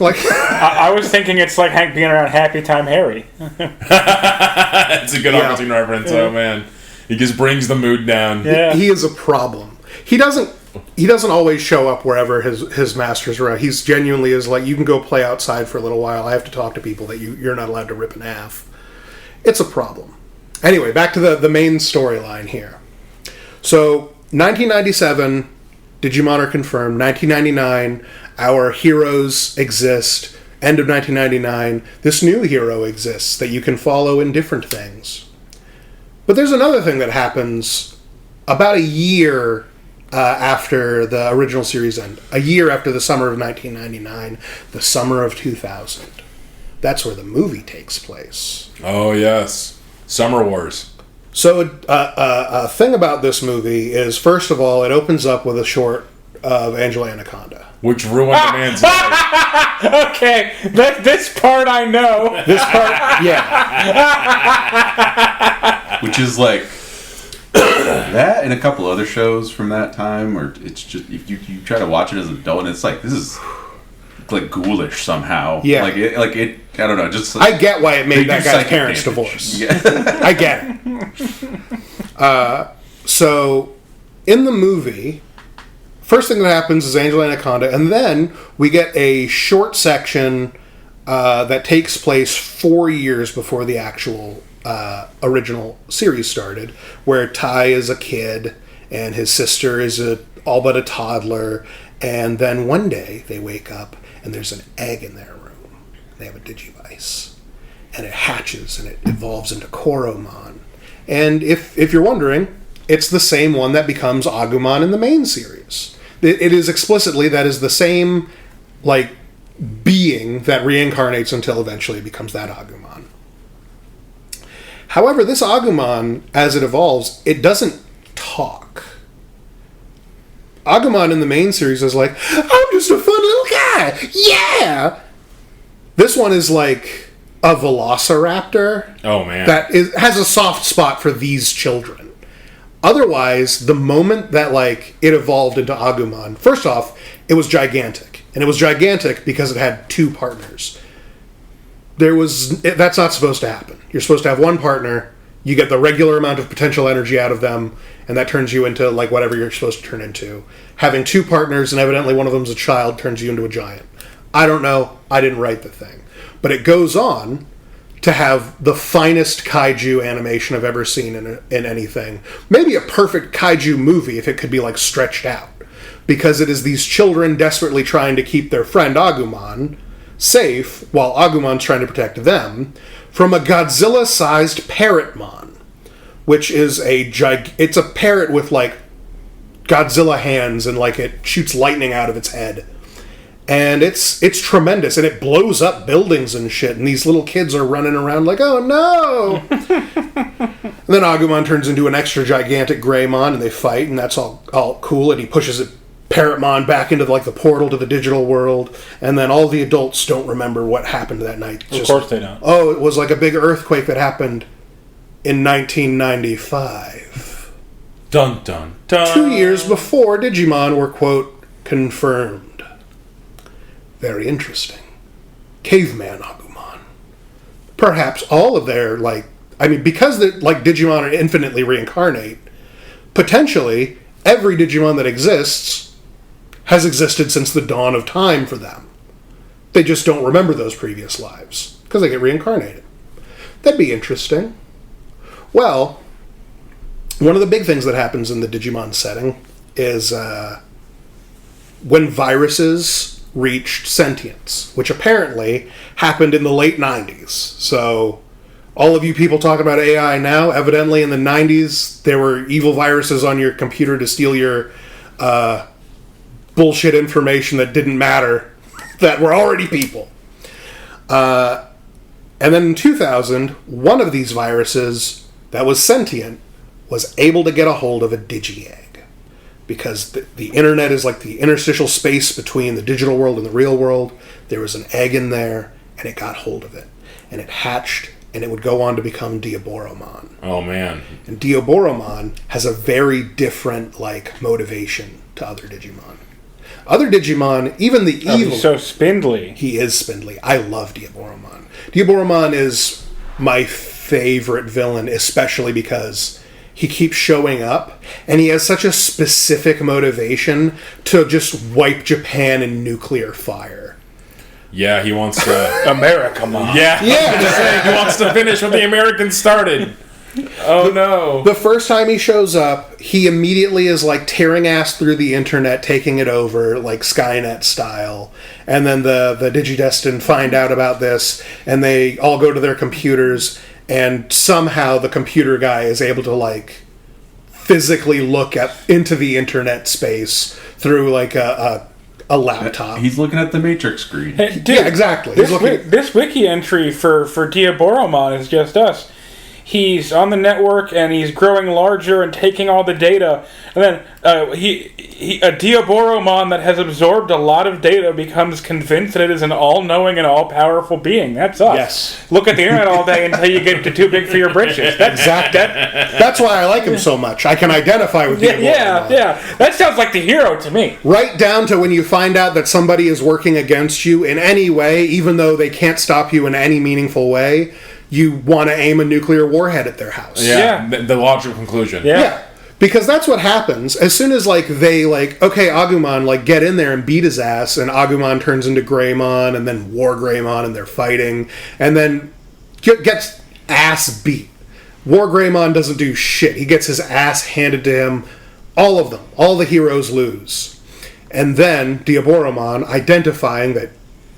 Like I was thinking it's like Hank being around Happy Time Harry. It's a good opportune reference. Oh man, he just brings the mood down. Yeah. He is a problem. He doesn't always show up wherever his masters are at. He's genuinely is like, you can go play outside for a little while. I have to talk to people that you're not allowed to rip in half. It's a problem. Anyway, back to the main storyline here. So 1997. Digimon are confirmed. 1999, our heroes exist. End of 1999, this new hero exists that you can follow in different things. But there's another thing that happens about a year after the original series end. A year after the summer of 1999, the summer of 2000. That's where the movie takes place. Oh, yes. Summer Wars. So a thing about this movie is, first of all, it opens up with a short of Angela Anaconda. Which ruined the man's life. Okay, this part I know. This part, yeah. Which is like that and a couple other shows from that time, or it's just, if you try to watch it as an adult, and it's like, this is like ghoulish somehow. Yeah. Like it, I don't know, just... I get why it made that guy's parents divorce. Yeah. I get it. So, in the movie... First thing that happens is Angela Anaconda, and then we get a short section that takes place 4 years before the actual original series started, where Ty is a kid, and his sister is all but a toddler, and then one day they wake up, and there's an egg in their room. They have a Digivice, and it hatches, and it evolves into Koromon. And if you're wondering, it's the same one that becomes Agumon in the main series. It is explicitly, that is the same, like, being that reincarnates until eventually it becomes that Agumon. However, this Agumon, as it evolves, it doesn't talk. Agumon in the main series is like, I'm just a fun little guy! Yeah! This one is like a velociraptor. Oh, man. That has a soft spot for these children. Otherwise, the moment that, like, it evolved into Agumon, first off, it was gigantic. And it was gigantic because it had two partners. That's not supposed to happen. You're supposed to have one partner, you get the regular amount of potential energy out of them, and that turns you into, like, whatever you're supposed to turn into. Having two partners, and evidently one of them's a child, turns you into a giant. I don't know. I didn't write the thing. But it goes on to have the finest kaiju animation I've ever seen in anything. Maybe a perfect kaiju movie if it could be, like, stretched out. Because it is these children desperately trying to keep their friend Agumon safe, while Agumon's trying to protect them, from a Godzilla-sized Parrotmon. Which is it's a parrot with, like, Godzilla hands, and, like, it shoots lightning out of its head. And it's tremendous, and it blows up buildings and shit, and these little kids are running around like, oh no! And then Agumon turns into an extra gigantic Greymon, and they fight, and that's all cool, and he pushes Parrotmon back into, like, the portal to the digital world, and then all the adults don't remember what happened that night. Of course they don't. Oh, it was like a big earthquake that happened in 1995. Dun, dun, dun. 2 years before Digimon were, quote, confirmed. Very interesting. Caveman Agumon. Perhaps all of their, like... I mean, because Digimon are infinitely reincarnate, potentially every Digimon that exists has existed since the dawn of time for them. They just don't remember those previous lives, because they get reincarnated. That'd be interesting. Well, one of the big things that happens in the Digimon setting is when viruses reached sentience, which apparently happened in the late 90s. So, all of you people talking about AI now, evidently in the 90s, there were evil viruses on your computer to steal your bullshit information that didn't matter, that were already people. And then in 2000, one of these viruses that was sentient was able to get a hold of a Digi-Egg. Because the internet is like the interstitial space between the digital world and the real world. There was an egg in there, and it got hold of it. And it hatched, and it would go on to become Diaboromon. Oh, man. And Diaboromon has a very different, like, motivation to other Digimon. Other Digimon, even the evil... He's so spindly. He is spindly. I love Diaboromon. Diaboromon is my favorite villain, especially because... he keeps showing up, and he has such a specific motivation to just wipe Japan in nuclear fire. Yeah, he wants to... America, Mom. Yeah, just saying, he wants to finish what the Americans started. Oh no. The first time he shows up, he immediately is like tearing ass through the internet, taking it over, like Skynet style. And then the Digidestined find out about this, and they all go to their computers, and somehow the computer guy is able to like physically look into the internet space through like a laptop. He's looking at the Matrix screen. Hey, dude, yeah, exactly. This wiki entry for Diaboromon is just us. He's on the network and he's growing larger and taking all the data. And then a Diaboromon that has absorbed a lot of data becomes convinced that it is an all-knowing and all-powerful being. That's us. Yes. Look at the internet all day until you get too big for your britches. That's why I like him so much. I can identify with Diaboromon. Yeah. That sounds like the hero to me. Right down to when you find out that somebody is working against you in any way, even though they can't stop you in any meaningful way, you want to aim a nuclear warhead at their house. Yeah. The logical conclusion. Yeah. Because that's what happens. As soon as, like, they, like, okay, Agumon, like, get in there and beat his ass, and Agumon turns into Greymon, and then War Greymon, and they're fighting, and then gets ass beat. War Greymon doesn't do shit. He gets his ass handed to him. All of them. All the heroes lose. And then Diaboromon, identifying that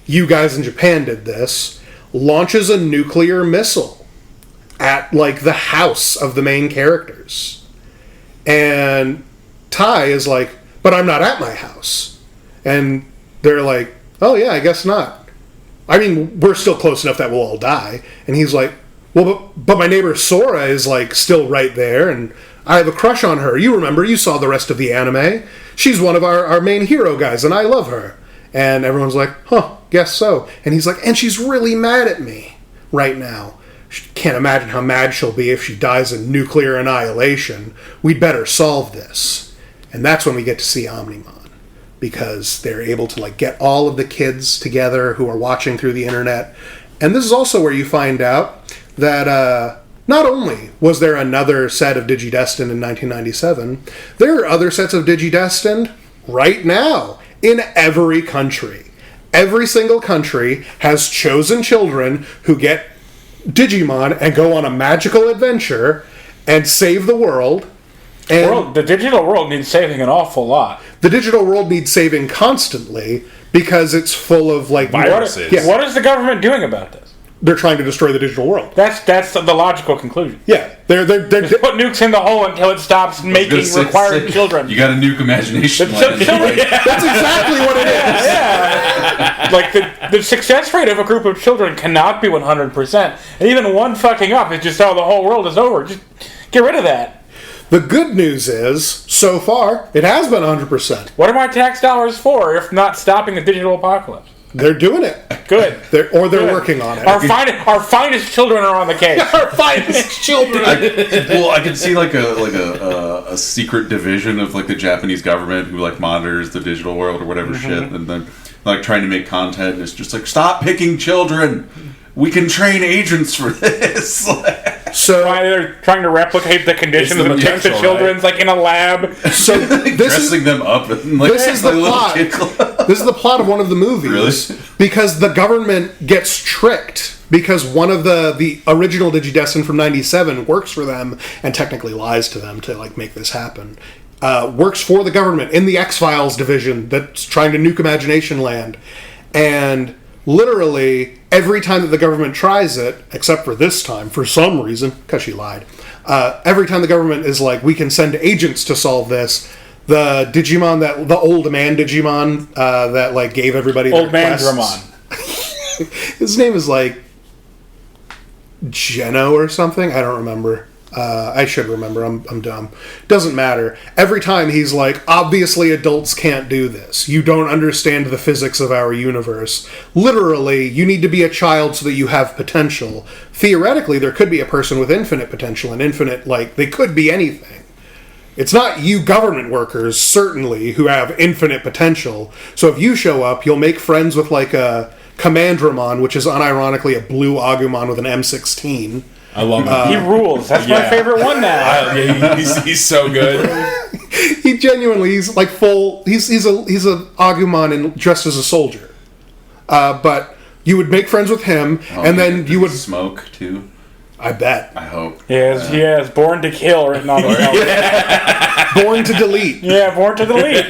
you guys in Japan did this, launches a nuclear missile at, like, the house of the main characters. And Tai is like, but I'm not at my house. And they're like, oh yeah, I guess not. I mean, we're still close enough that we'll all die. And he's like, well, but my neighbor Sora is, like, still right there, and I have a crush on her. You remember, you saw the rest of the anime. She's one of our main hero guys, and I love her. And everyone's like, huh, guess so. And he's like, and she's really mad at me right now. Can't imagine how mad she'll be if she dies in nuclear annihilation. We'd better solve this. And that's when we get to see Omnimon. Because they're able to, like, get all of the kids together who are watching through the internet. And this is also where you find out that not only was there another set of Digidestined in 1997, there are other sets of Digidestined right now. In every country. Every single country has chosen children who get Digimon and go on a magical adventure and save the world. And the digital world needs saving an awful lot. The digital world needs saving constantly because it's full of, like, viruses. What is the government doing about this? They're trying to destroy the digital world. That's the logical conclusion. Yeah, they're just put nukes in the hole until it stops making required children. You got a nuke imagination. That's exactly what it is. Yeah. Like the success rate of a group of children cannot be 100%, and even one fucking up is just the whole world is over. Just get rid of that. The good news is, so far, it has been 100%. What are my tax dollars for if not stopping the digital apocalypse? They're doing it. Good. They're working on it. Our finest children are on the case. Our finest children. I can see like a secret division of, like, the Japanese government who, like, monitors the digital world or whatever shit, and then, like, trying to make content, and it's just like, stop picking children. We can train agents for this. So they're trying to replicate the conditions of the children, right? Like in a lab. So dressing them up. And, like, this is the plot. This is the plot of one of the movies. Really? Because the government gets tricked. Because one of the original Digidestined from 97 works for them and technically lies to them to, like, make this happen. Works for the government in the X-Files division that's trying to nuke Imagination Land. And literally, every time that the government tries it, except for this time, for some reason, because she lied, every time the government is like, we can send agents to solve this, the Digimon, the old man Digimon that, like, gave everybody Old their man quests. Dramon. His name is, like, Geno or something? I don't remember. I should remember. I'm dumb. Doesn't matter. Every time he's like, obviously adults can't do this. You don't understand the physics of our universe. Literally, you need to be a child so that you have potential. Theoretically, there could be a person with infinite potential and infinite, like, they could be anything. It's not you government workers, certainly, who have infinite potential. So if you show up, you'll make friends with, like, a Commandramon, which is unironically a blue Agumon with an M16. I love him. He rules. That's my favorite one now. He's so good. He genuinely, he's like full. He's a Agumon and dressed as a soldier. But you would make friends with him, and then you would smoke too. I bet. I hope. Yes, Born to Kill written on his helmet. Born to Delete. Yeah, Born to Delete.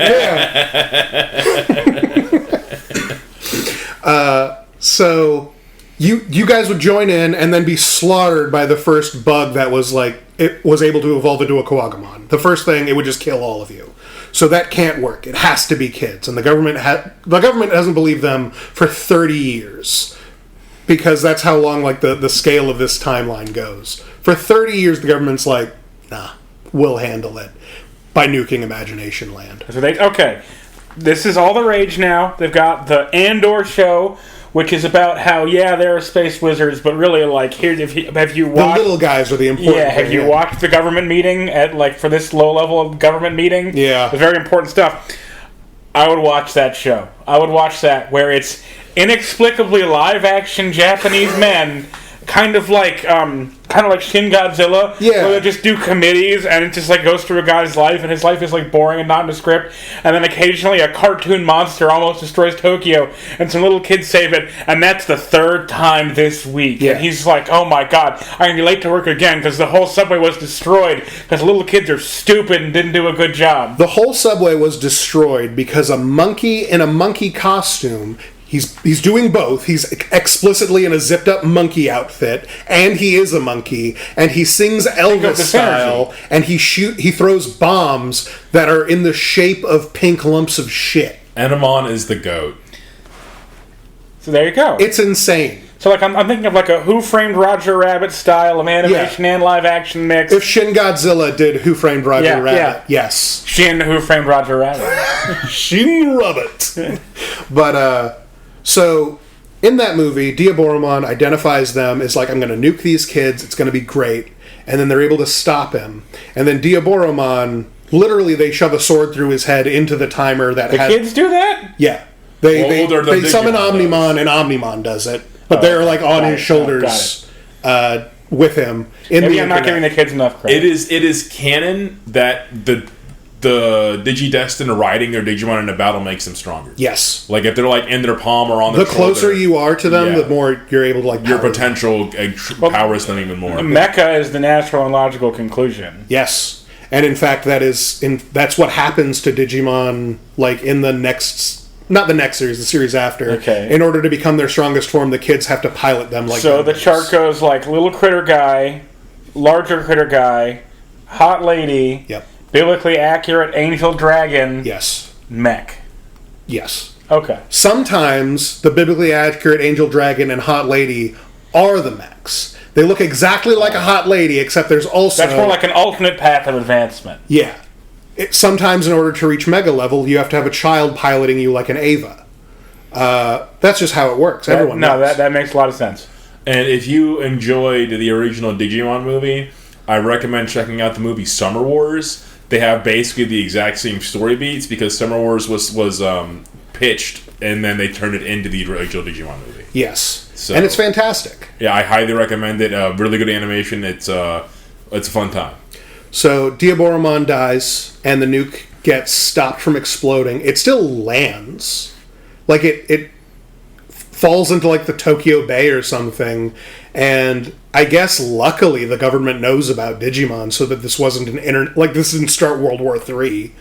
Yeah. So you guys would join in and then be slaughtered by the first bug that was it was able to evolve into a Kuwagamon. The first thing, it would just kill all of you. So that can't work. It has to be kids, and the government hasn't believed them for 30 years. Because that's how long, the scale of this timeline goes. For 30 years, the government's like, nah, we'll handle it by nuking Imagination Land. So okay, this is all the rage now. They've got the Andor show, which is about how, there are space wizards, but really, have you watched... The little guys are the important Yeah, have you watched the government meeting for this low level of government meeting? Yeah. The very important stuff. I would watch that show. I would watch that, where it's inexplicably live-action Japanese men, kind of like Shin Godzilla, where they just do committees, and it just goes through a guy's life, and his life is boring and not in a script, and then occasionally a cartoon monster almost destroys Tokyo, and some little kids save it, and that's the third time this week. And he's like, oh my god, I'm gonna be late to work again because the whole subway was destroyed because little kids are stupid and didn't do a good job. The whole subway was destroyed because a monkey in a monkey costume. He's doing both. He's explicitly in a zipped-up monkey outfit, and he is a monkey, and he sings Elvis style, and he throws bombs that are in the shape of pink lumps of shit. Enamon is the goat. So there you go. It's insane. So I'm thinking of a Who Framed Roger Rabbit style of animation and live action mix. If Shin Godzilla did Who Framed Roger Rabbit, yes. Shin Who Framed Roger Rabbit. Shin Rabbit. But so in that movie, Diaboromon identifies them as I'm going to nuke these kids. It's going to be great. And then they're able to stop him. And then Diaboromon, literally, they shove a sword through his head into the timer that kids do that? Yeah. They summon Omnimon, and Omnimon does it. But they're on his shoulders with him. Maybe I'm not giving the kids enough credit. It is canon that the Digidestined riding their Digimon in a battle makes them stronger. Yes. If they're in their palm or on their shoulder. The closer you are to them, the more you're able to your potential powers them even more. Mecha is the natural and logical conclusion. Yes. And in fact, that's what happens to Digimon in the next... Not the next series, the series after. Okay. In order to become their strongest form, the kids have to pilot them So the chart goes little critter guy, larger critter guy, hot lady, biblically accurate angel dragon, mech. Yes. Okay. Sometimes the biblically accurate angel dragon and hot lady are the mechs. They look exactly like a hot lady, except there's also... That's more like an alternate path of advancement. Yeah. Sometimes in order to reach mega level, you have to have a child piloting you like an Ava. That's just how it works. That makes a lot of sense. And if you enjoyed the original Digimon movie, I recommend checking out the movie Summer Wars. They have basically the exact same story beats because Summer Wars was pitched and then they turned it into the original Digimon movie. Yes. So, and it's fantastic. Yeah, I highly recommend it. Really good animation. It's a fun time. So Diaboromon dies, and the nuke gets stopped from exploding. It still lands. It falls into, the Tokyo Bay or something, and I guess, luckily, the government knows about Digimon, so that this wasn't this didn't start World War III.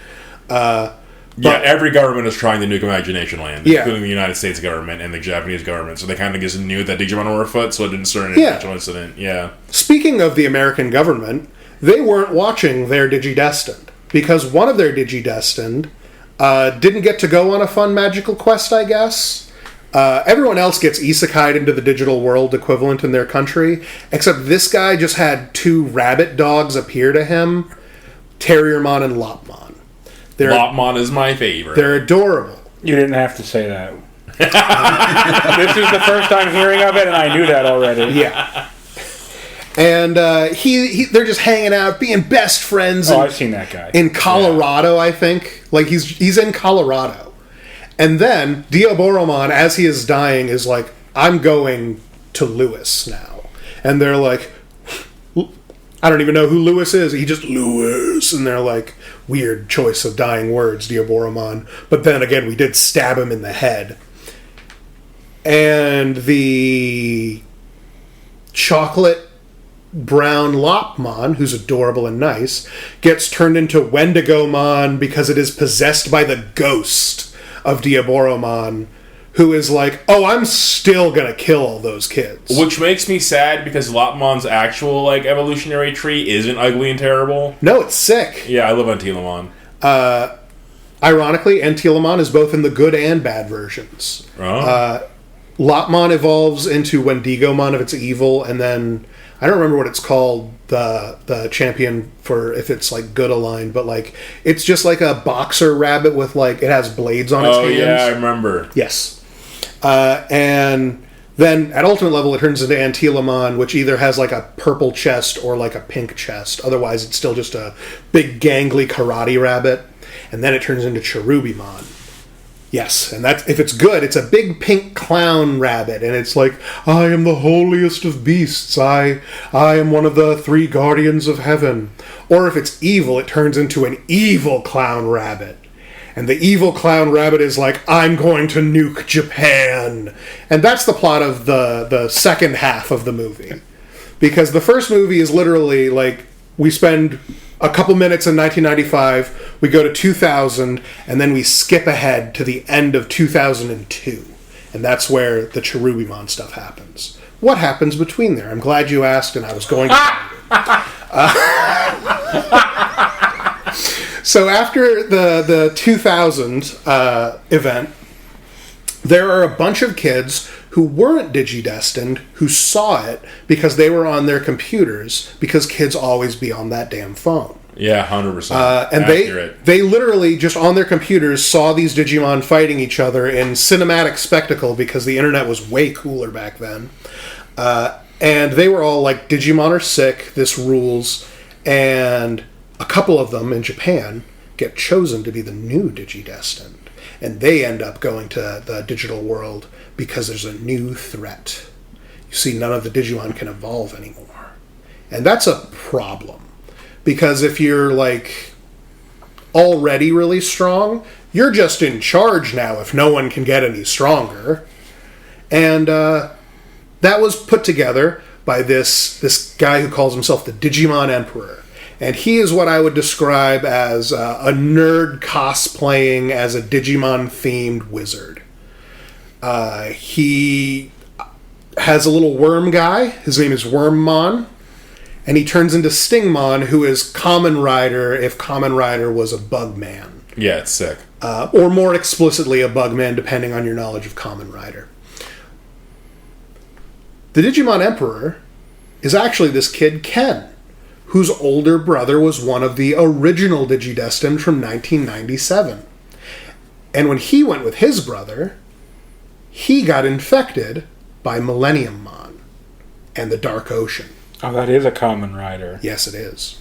Every government is trying to nuke Imagination Land, including the United States government and the Japanese government, so they kind of just knew that Digimon were afoot, so it didn't start an intentional incident. Yeah. Speaking of the American government... They weren't watching their Digidestined, because one of their Digidestined didn't get to go on a fun magical quest, I guess. Everyone else gets isekai'd into the digital world equivalent in their country, except this guy just had 2 rabbit dogs appear to him, Terriermon and Lopmon. Lopmon is my favorite. They're adorable. You didn't have to say that. This is the first time hearing of it, and I knew that already. Yeah. And they're just hanging out, being best friends. I've seen that guy in Colorado. I think he's in Colorado, and then Diaboromon, as he is dying, is like, "I'm going to Lewis now," and they're like, "I don't even know who Lewis is." He just Lewis, and they're like, "Weird choice of dying words, Diaboromon." But then again, we did stab him in the head, and the chocolate brown Lopmon, who's adorable and nice, gets turned into Wendigomon because it is possessed by the ghost of Diaboromon, who is like, oh, I'm still gonna kill all those kids. Which makes me sad because Lopmon's actual like evolutionary tree isn't ugly and terrible. No, it's sick. Yeah, I love Antilamon. Ironically, Antilamon is both in the good and bad versions. Oh. Lopmon evolves into Wendigomon if it's evil, and then I don't remember what it's called, the champion for if it's like good aligned, but like it's just like a boxer rabbit with like it has blades on its hands. Oh yeah, I remember. Yes. And then at ultimate level it turns into Antilamon, which either has like a purple chest or like a pink chest. Otherwise it's still just a big gangly karate rabbit. And then it turns into Cherubimon. Yes, and that if it's good, it's a big pink clown rabbit, and it's like, I am the holiest of beasts. I am one of the 3 guardians of heaven. Or if it's evil, it turns into an evil clown rabbit. And the evil clown rabbit is like, I'm going to nuke Japan. And that's the plot of the second half of the movie. Because the first movie is literally like, we spend a couple minutes in 1995, we go to 2000, and then we skip ahead to the end of 2002. And that's where the Cherubimon stuff happens. What happens between there? I'm glad you asked, and I was going to So after the 2000 event, there are a bunch of kids who weren't digidestined who saw it because they were on their computers, because kids always be on that damn phone. Yeah, 100%. And they literally just on their computers saw these Digimon fighting each other in cinematic spectacle because the internet was way cooler back then. And they were all like, Digimon are sick, this rules. And a couple of them in Japan get chosen to be the new digidestined. And they end up going to the digital world because there's a new threat. You see, none of the Digimon can evolve anymore. And that's a problem. Because if you're, like, already really strong, you're just in charge now if no one can get any stronger. And that was put together by this guy who calls himself the Digimon Emperor. And he is what I would describe as a nerd cosplaying as a Digimon-themed wizard. He has a little worm guy. His name is Wormmon. And he turns into Stingmon, who is Kamen Rider if Kamen Rider was a Bugman. Yeah, it's sick. Or more explicitly a Bugman, depending on your knowledge of Kamen Rider. The Digimon Emperor is actually this kid, Ken, whose older brother was one of the original Digidestined from 1997. And when he went with his brother, he got infected by Millenniummon and the Dark Ocean. Oh, that is a Kamen Rider. Yes, it is.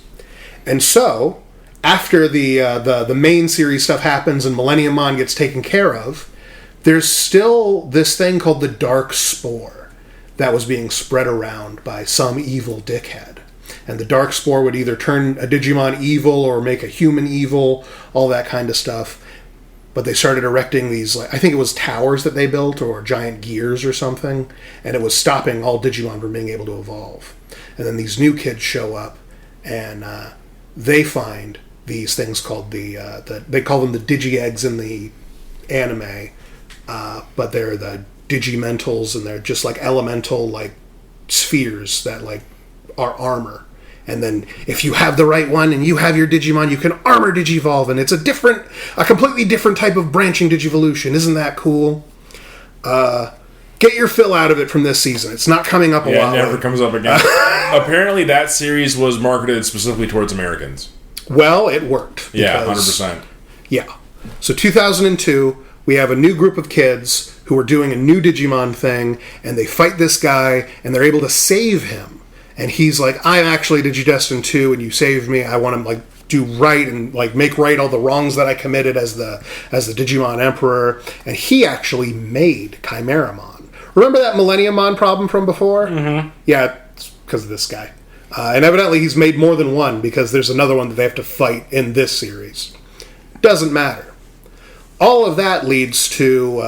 And so, after the main series stuff happens and Millenniummon gets taken care of, there's still this thing called the Dark Spore that was being spread around by some evil dickhead. And the Dark Spore would either turn a Digimon evil or make a human evil, all that kind of stuff. But they started erecting these, like, I think it was towers that they built, or giant gears or something, and it was stopping all Digimon from being able to evolve. And then these new kids show up, and they find these things called they call them the Digi-Eggs in the anime, but they're the Digimentals, and they're just like elemental, like, spheres that, like, are armor. And then if you have the right one and you have your Digimon, you can armor Digivolve, and it's a completely different type of branching Digivolution. Isn't that cool? Get your fill out of it from this season. It's not coming up a lot. Yeah, it never comes up again. Apparently that series was marketed specifically towards Americans. Well, it worked. Yeah, 100%. Yeah. So 2002, we have a new group of kids who are doing a new Digimon thing, and they fight this guy, and they're able to save him. And he's like, I'm actually Digidestined too, and you saved me. I want to, like, do right and, like, make right all the wrongs that I committed as the Digimon Emperor. And he actually made Chimeramon. Remember that Millenniummon problem from before? Mm-hmm. Yeah, it's because of this guy. And evidently he's made more than one, because there's another one that they have to fight in this series. Doesn't matter. All of that leads to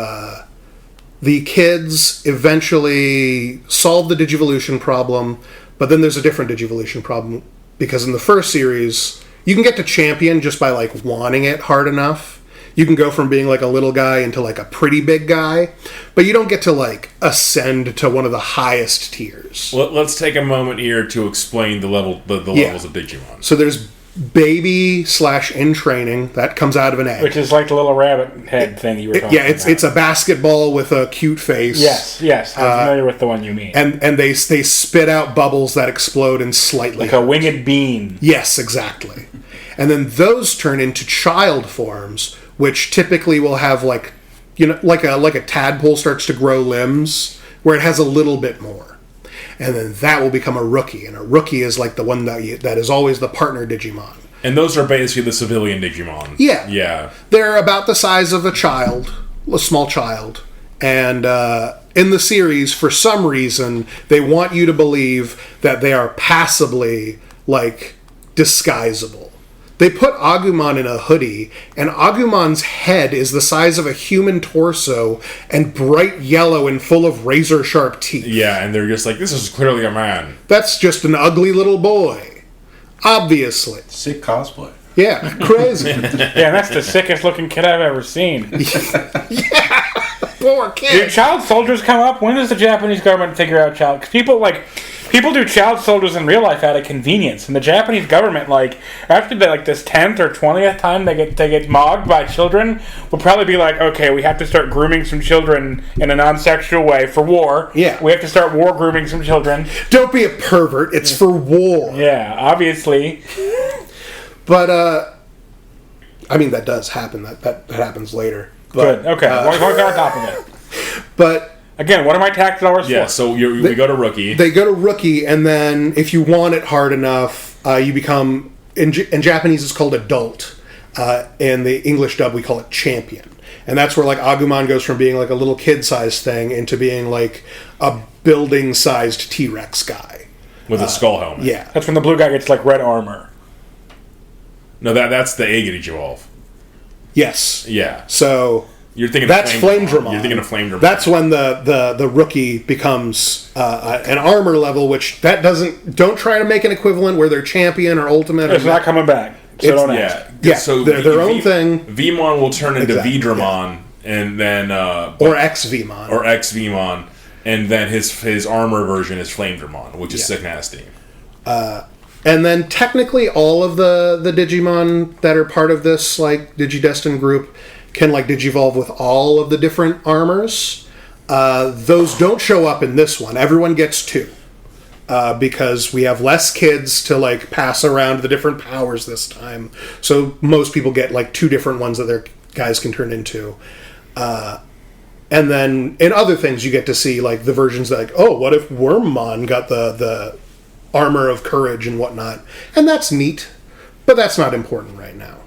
the kids eventually solve the Digivolution problem But then there's a different Digivolution problem, because in the first series, you can get to champion just by, like, wanting it hard enough. You can go from being, like, a little guy into, like, a pretty big guy, but you don't get to, like, ascend to one of the highest tiers. Let's take a moment here to explain the levels of Digimon. So there's baby/in training that comes out of an egg, which is like the little rabbit head thing you were talking about. It's a basketball with a cute face. Yes, I'm familiar with the one you mean. And they spit out bubbles that explode and slightly like a winged bean. Yes, exactly. And then those turn into child forms, which typically will have like a tadpole starts to grow limbs, where it has a little bit more. And then that will become a rookie, and a rookie is like the one that is always the partner Digimon. And those are basically the civilian Digimon. Yeah. Yeah. They're about the size of a small child. And in the series, for some reason, they want you to believe that they are passably, like, disguisable. They put Agumon in a hoodie, and Agumon's head is the size of a human torso and bright yellow and full of razor-sharp teeth. Yeah, and they're just like, this is clearly a man. That's just an ugly little boy. Obviously. Sick cosplay. Yeah, crazy. Yeah, that's the sickest looking kid I've ever seen. Yeah, poor kid. Do child soldiers come up? When does the Japanese government figure out child? Because people do child soldiers in real life out of convenience, and the Japanese government, like, after this 10th or 20th time they get mogged by children, will probably be like, okay, we have to start grooming some children in a non-sexual way for war. Yeah, we have to start war grooming some children. Don't be a pervert. It's for war. Yeah, obviously. But I mean, that does happen. That happens later. But, good. Okay. We're on top of it. But. Again, what are my tax dollars for? Yeah, so we go to rookie. They go to rookie, and then if you want it hard enough, you become... In Japanese, it's called adult. In the English dub, we call it champion. And that's where, like, Agumon goes from being, like, a little kid-sized thing into being, like, a building-sized T-Rex guy. With a skull helmet. Yeah. That's when the blue guy gets, like, red armor. No, that's the Evolve. Yes. Yeah. So... You're thinking that's Flame Dramon. You're thinking of Flame Dramon. That's when the rookie becomes an armor level, which don't try to make an equivalent where they're champion or ultimate. It's not coming back. So don't ask. Yeah, so they're their own thing. Vmon will turn into V-Dramon, and then or X-Vmon, and then his armor version is Flame Dramon, which is sick nasty. And then technically all of the Digimon that are part of this, like, Digidestined group can, like, digivolve with all of the different armors. Those don't show up in this one. Everyone gets 2. Because we have less kids to, like, pass around the different powers this time. So most people get, like, 2 different ones that their guys can turn into. And then in other things you get to see, like, the versions that, like, oh, what if Wormmon got the armor of courage and whatnot? And that's neat. But that's not important right now.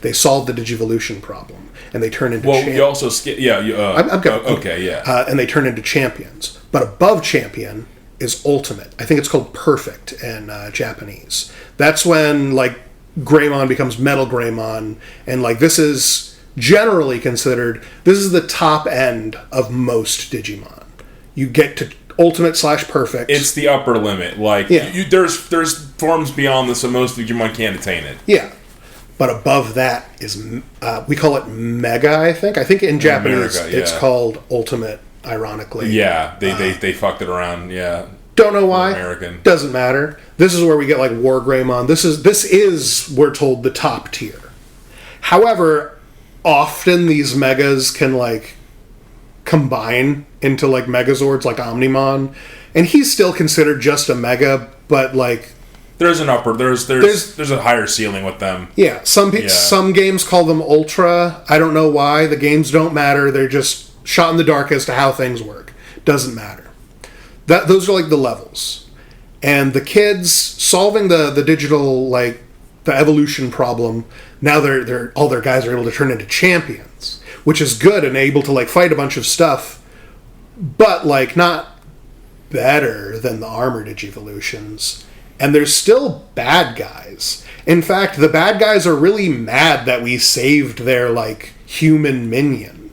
They solved the Digivolution problem. And they turn into champions. You also skip... Yeah, I'm good. Okay, yeah. And they turn into champions. But above champion is ultimate. I think it's called perfect in Japanese. That's when, like, Greymon becomes Metal Greymon. And, like, this is generally considered... This is the top end of most Digimon. You get to ultimate/perfect. It's the upper limit. Like, there's forms beyond this, so most Digimon can't attain it. Yeah. But above that is, we call it Mega, I think. I think in Japanese it's called Ultimate, ironically. Yeah, they fucked it around, yeah. Don't know why. American. Doesn't matter. This is where we get, like, War Greymon. This is, we're told, the top tier. However, often these Megas can, like, combine into, like, Megazords, like Omnimon. And he's still considered just a Mega, but, like... There's an upper. There's a higher ceiling with them. Yeah, some games call them Ultra. I don't know why. The games don't matter. They're just shot in the dark as to how things work. Doesn't matter. Those are, like, the levels, and the kids solving the digital, like, the evolution problem. Now they're all their guys are able to turn into champions, which is good and able to, like, fight a bunch of stuff, but, like, not better than the armor Digivolutions. And there's still bad guys. In fact, the bad guys are really mad that we saved their, like, human minion.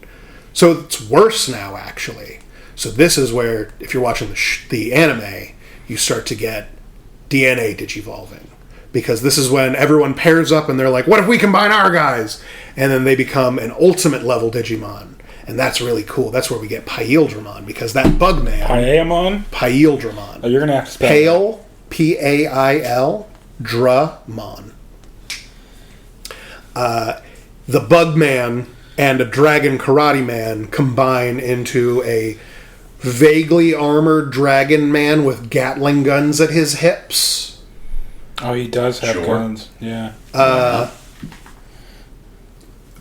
So it's worse now, actually. So this is where, if you're watching the anime, you start to get DNA digivolving. Because this is when everyone pairs up and they're like, what if we combine our guys? And then they become an ultimate level Digimon. And that's really cool. That's where we get Paildramon, because that Bugman... Paildramon. Oh, you're going to have to spell Pale, P-A-I-L, Dramon. The Bugman and a Dragon Karate Man combine into a vaguely armored dragon man with Gatling guns at his hips. Oh, he does have guns. Yeah.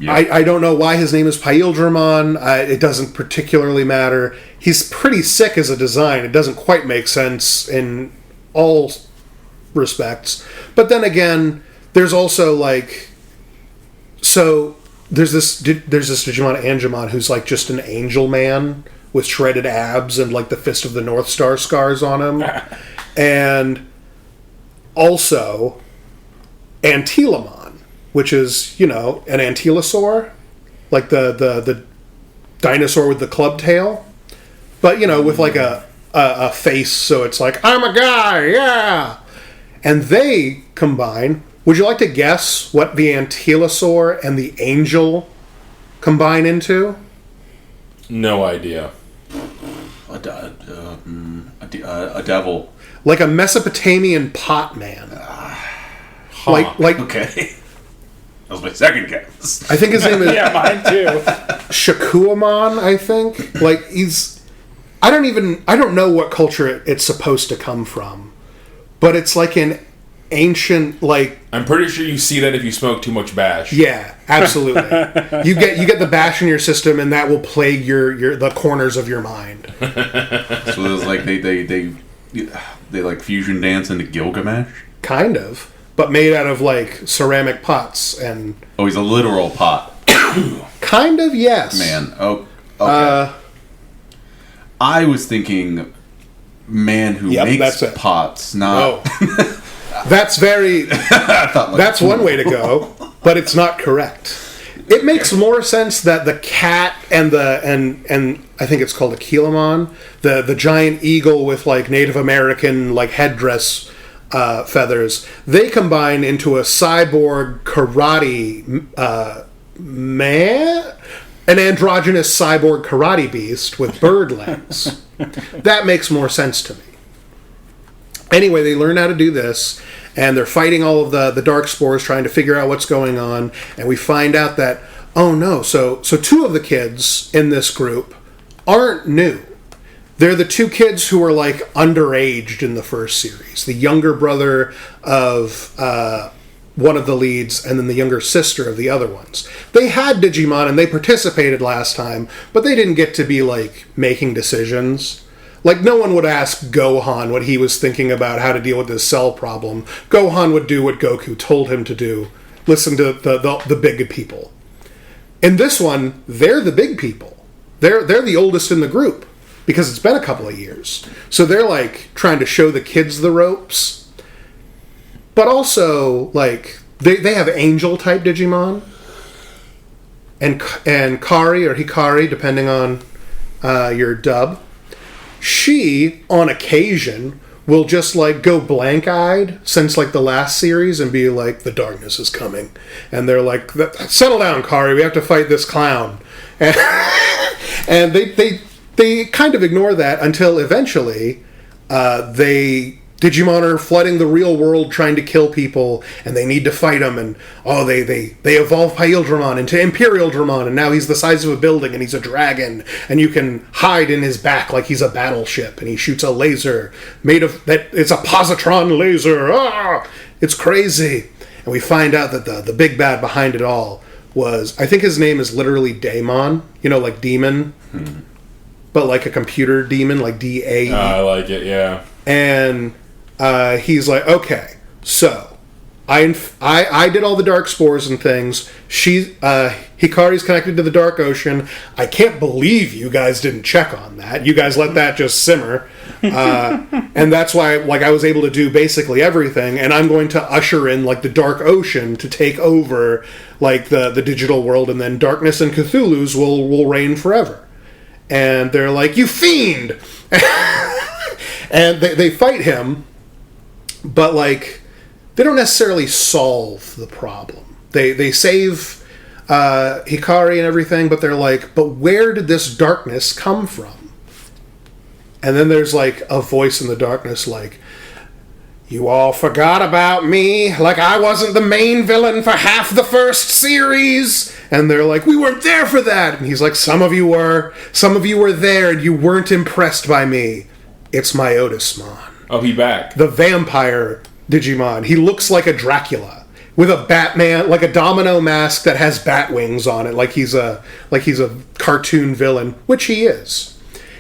I don't know why his name is Paildramon. It doesn't particularly matter. He's pretty sick as a design. It doesn't quite make sense in all respects. But then again, there's also like... So, there's this Digimon Angemon who's like just an angel man with shredded abs and like the Fist of the North Star scars on him. And also Antilamon, which is, you know, an ankylosaur, like the dinosaur with the club tail, but, you know, with like a face, so it's like, I'm a guy, yeah! And they combine. Would you like to guess what the ankylosaur and the angel combine into? No idea. A devil. Like a Mesopotamian pot man. Like okay. That was my second guess. I think his name is... Yeah, mine too. Shakuamon, I think. Like, he's... I don't know what culture it's supposed to come from. But it's like an ancient, like... I'm pretty sure you see that if you smoke too much bash. Yeah, absolutely. you get the bash in your system, and that will plague the corners of your mind. So there's like they like fusion dance into Gilgamesh? Kind of. But made out of, like, ceramic pots and... Oh, he's a literal pot. Kind of, yes. Man, oh, okay. I was thinking man who makes pots, not... No. That's very... that's one way to go, but it's not correct. It makes more sense that the cat and I think it's called a Kinomajaro, the giant eagle with, like, Native American, like, headdress... feathers, they combine into a cyborg karate man, an androgynous cyborg karate beast with bird legs. That makes more sense to me. Anyway, they learn how to do this, and they're fighting all of the dark spores, trying to figure out what's going on, and we find out that, oh no, so two of the kids in this group aren't new. They're the two kids who were, like, underaged in the first series. The younger brother of one of the leads, and then the younger sister of the other ones. They had Digimon, and they participated last time, but they didn't get to be, like, making decisions. Like, no one would ask Gohan what he was thinking about how to deal with his cell problem. Gohan would do what Goku told him to do. Listen to the big people. In this one, they're the big people. They're the oldest in the group. Because it's been a couple of years. So they're, like, trying to show the kids the ropes. But also, like, they have angel-type Digimon. And Kari, or Hikari, depending on your dub. She, on occasion, will just, like, go blank-eyed since, like, the last series and be like, the darkness is coming. And they're like, settle down, Kari, we have to fight this clown. And they kind of ignore that until eventually Digimon are flooding the real world trying to kill people, and they need to fight them, and they evolve Paildramon into Imperial Dramon, and now he's the size of a building, and he's a dragon, and you can hide in his back like he's a battleship, and he shoots a laser made of that. It's a positron laser. It's crazy. And we find out that the big bad behind it all was, I think his name is literally Daemon, you know, like demon. But like a computer demon, like D-A-E. I like it, yeah. And he's like, okay, so I did all the dark spores and things. Hikari's connected to the Dark Ocean. I can't believe you guys didn't check on that. You guys let that just simmer. And that's why, like, I was able to do basically everything. And I'm going to usher in, like, the Dark Ocean to take over, like, the digital world. And then Darkness and Cthulhu's will reign forever. And they're like, you fiend! And they fight him. But, like, they don't necessarily solve the problem. They save Hikari and everything, but they're like, but where did this darkness come from? And then there's, like, a voice in the darkness like, you all forgot about me, like I wasn't the main villain for half the first series. And they're like, we weren't there for that. And he's like, some of you were there and you weren't impressed by me. It's Myotismon. Oh, he back. The vampire Digimon. He looks like a Dracula with a Batman, like a domino mask that has bat wings on it, like he's a cartoon villain, which he is.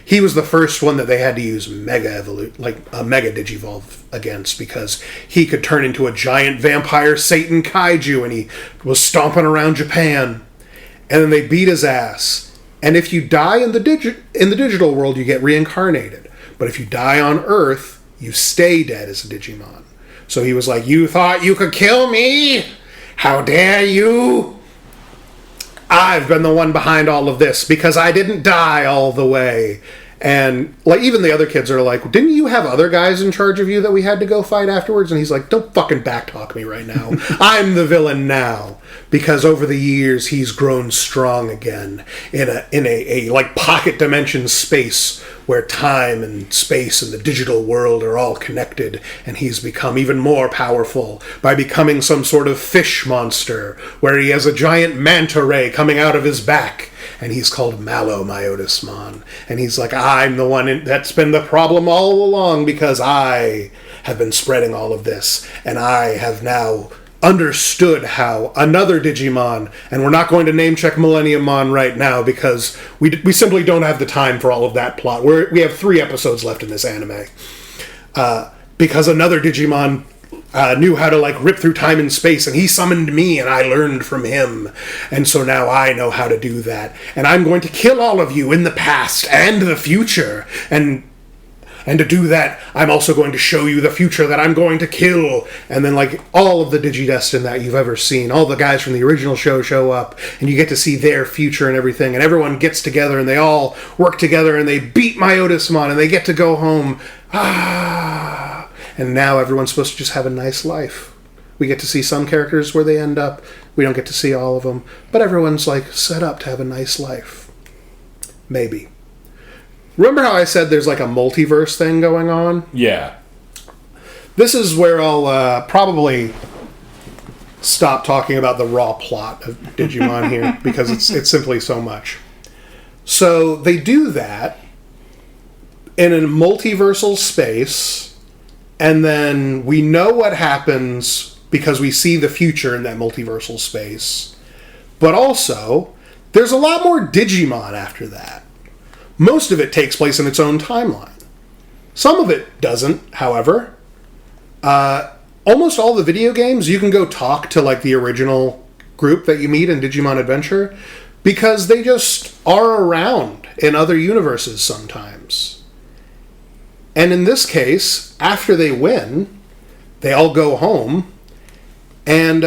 He was the first one that they had to use Mega Digivolve against, because he could turn into a giant vampire Satan kaiju, and he was stomping around Japan. And then they beat his ass. And if you die in the digital world, you get reincarnated. But if you die on Earth, you stay dead as a Digimon. So he was like, you thought you could kill me? How dare you? I've been the one behind all of this because I didn't die all the way. And like even the other kids are like, didn't you have other guys in charge of you that we had to go fight afterwards? And he's like, don't fucking backtalk me right now. I'm the villain now. Because over the years he's grown strong again in a like pocket dimension space where time and space and the digital world are all connected, and he's become even more powerful by becoming some sort of fish monster where he has a giant manta ray coming out of his back, and he's called Myotismon. And he's like, I'm the one that's been the problem all along because I have been spreading all of this, and I have now understood how another Digimon, and we're not going to name check Millenniummon right now because we simply don't have the time for all of that plot. We have 3 episodes left in this anime. Because another Digimon knew how to like rip through time and space, and he summoned me and I learned from him. And so now I know how to do that. And I'm going to kill all of you in the past and the future. And to do that, I'm also going to show you the future that I'm going to kill. And then, like, all of the Digidestin that you've ever seen, all the guys from the original show up, and you get to see their future and everything, and everyone gets together, and they all work together, and they beat Myotismon, and they get to go home. And now everyone's supposed to just have a nice life. We get to see some characters where they end up. We don't get to see all of them. But everyone's, like, set up to have a nice life. Maybe. Remember how I said there's like a multiverse thing going on? Yeah. This is where I'll probably stop talking about the raw plot of Digimon here because it's simply so much. So they do that in a multiversal space, and then we know what happens because we see the future in that multiversal space. But also, there's a lot more Digimon after that. Most of it takes place in its own timeline. Some of it doesn't, however. Almost all the video games, you can go talk to like the original group that you meet in Digimon Adventure because they just are around in other universes sometimes. And in this case, after they win, they all go home, and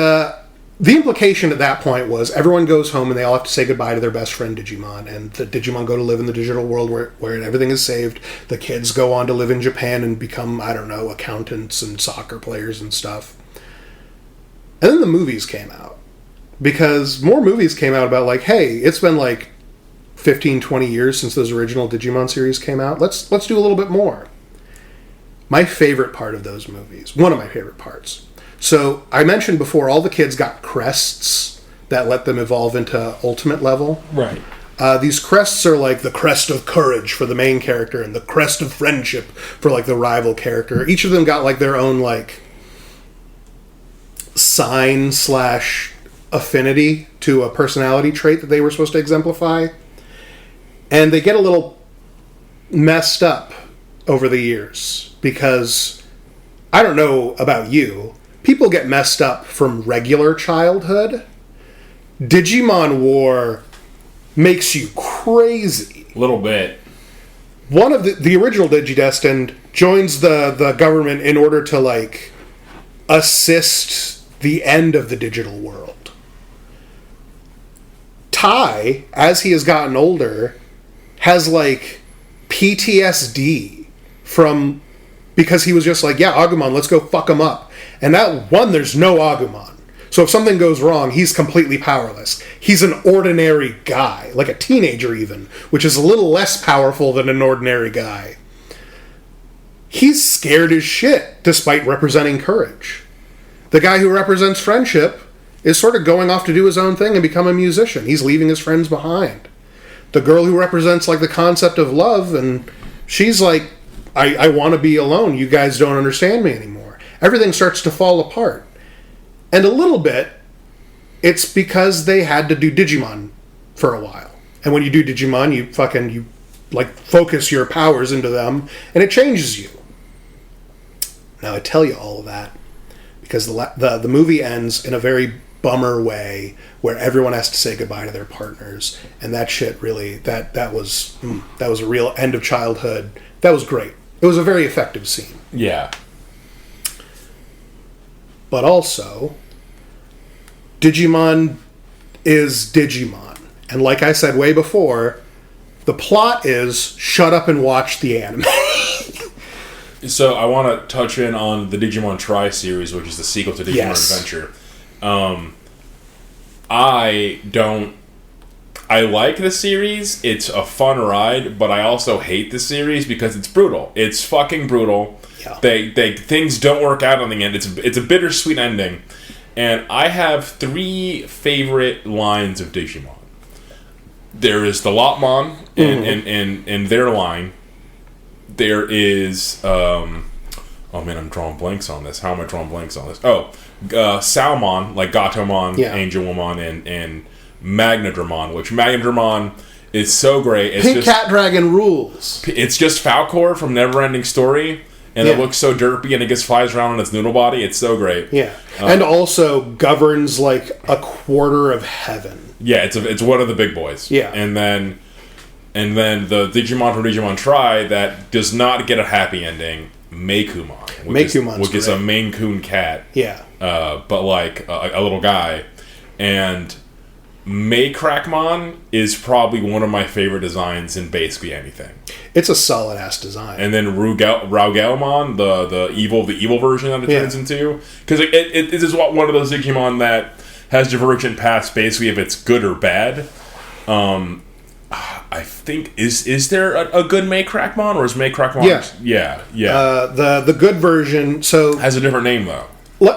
the implication at that point was everyone goes home and they all have to say goodbye to their best friend Digimon, and the Digimon go to live in the digital world where everything is saved. The kids go on to live in Japan and become, I don't know, accountants and soccer players and stuff. And then the movies came out. Because more movies came out about like, hey, it's been like 15, 20 years since those original Digimon series came out. Let's do a little bit more. My favorite part of those movies, one of my favorite parts. So, I mentioned before, all the kids got crests that let them evolve into ultimate level. Right. These crests are like the crest of courage for the main character and the crest of friendship for like the rival character. Each of them got like their own like sign / affinity to a personality trait that they were supposed to exemplify. And they get a little messed up over the years because, I don't know about you, people get messed up from regular childhood. Digimon War makes you crazy. A little bit. One of the original Digidestined joins the government in order to, like, assist the end of the digital world. Tai, as he has gotten older, has, like, PTSD from because he was just like, yeah, Agumon, let's go fuck him up. And that one, there's no Agumon. So if something goes wrong, he's completely powerless. He's an ordinary guy, like a teenager even, which is a little less powerful than an ordinary guy. He's scared as shit, despite representing courage. The guy who represents friendship is sort of going off to do his own thing and become a musician. He's leaving his friends behind. The girl who represents, like, the concept of love, and she's like, I want to be alone. You guys don't understand me anymore. Everything starts to fall apart. And a little bit, it's because they had to do Digimon for a while. And when you do Digimon, you focus your powers into them, and it changes you. Now, I tell you all of that because the movie ends in a very bummer way where everyone has to say goodbye to their partners, and that shit really, that was a real end of childhood. That was great. It was a very effective scene. Yeah. But also, Digimon is Digimon. And like I said way before, the plot is shut up and watch the anime. So I want to touch in on the Digimon Tri Series, which is the sequel to Digimon Adventure. I like the series. It's a fun ride, but I also hate the series because it's brutal. It's fucking brutal. Yeah. Things don't work out on the end. It's a bittersweet ending. And I have 3 favorite lines of Digimon. There is the Lopmon in their line. There is oh man, I'm drawing blanks on this. How am I drawing blanks on this? Salmon, like Gatomon, Angelomon, and Magnadramon, which Magnadramon is so great. It's Pink Cat Dragon rules. It's just Falcor from Neverending Story, and it looks so derpy, and it just flies around on its noodle body. It's so great. Yeah, and also governs like a quarter of heaven. Yeah, it's one of the big boys. Yeah, and then the Digimon from Digimon Tri that does not get a happy ending, Meikumon, which is a Maine Coon cat. Yeah, but like a little guy, and Maycrackmon is probably one of my favorite designs in basically anything. It's a solid ass design. And then Raugelmon, the evil version that it turns into, because it is one of those Digimon that has divergent paths basically if it's good or bad. I think is there a good Maycrackmon, or is Maycrackmon? Yeah. The good version has a different name though.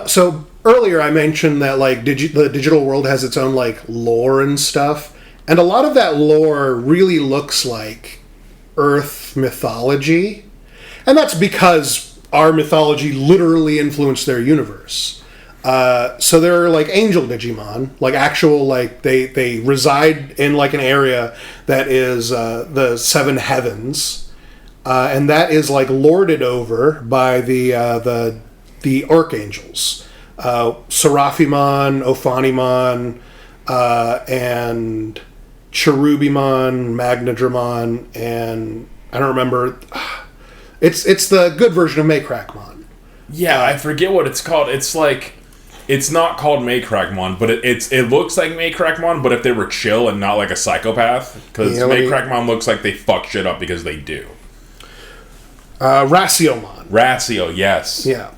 So earlier I mentioned that like the digital world has its own like lore and stuff, and a lot of that lore really looks like Earth mythology, and that's because our mythology literally influenced their universe. So there are like angel Digimon, like actual like they reside in like an area that is the 7 heavens, and that is like lorded over by the archangels, Seraphimon, Ophanimon, and Cherubimon, Magnadramon, and I don't remember. It's the good version of Maycrackmon. Yeah, I forget what it's called. It's like it's not called Maycrackmon, but it looks like Maycrackmon, but if they were chill and not like a psychopath, because Maycrackmon looks like they fuck shit up because they do. Ratio, yes. Yeah.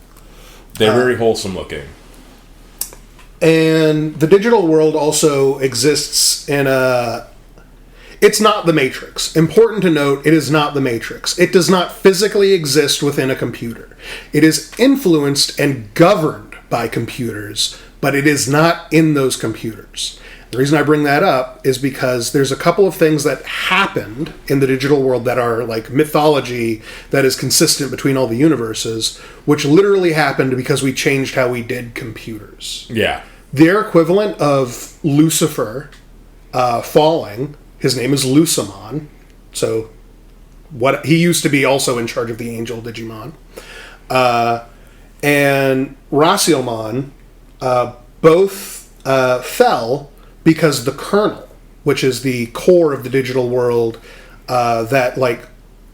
They're very wholesome looking. And the digital world also exists in a... It's not the Matrix. Important to note, it is not the Matrix. It does not physically exist within a computer. It is influenced and governed by computers, but it is not in those computers. The reason I bring that up is because there's a couple of things that happened in the digital world that are like mythology that is consistent between all the universes, which literally happened because we changed how we did computers. Yeah. Their equivalent of Lucifer falling, his name is Lucimon, so what he used to be also in charge of the angel Digimon, and Rasiomon both fell because the kernel, which is the core of the digital world, that like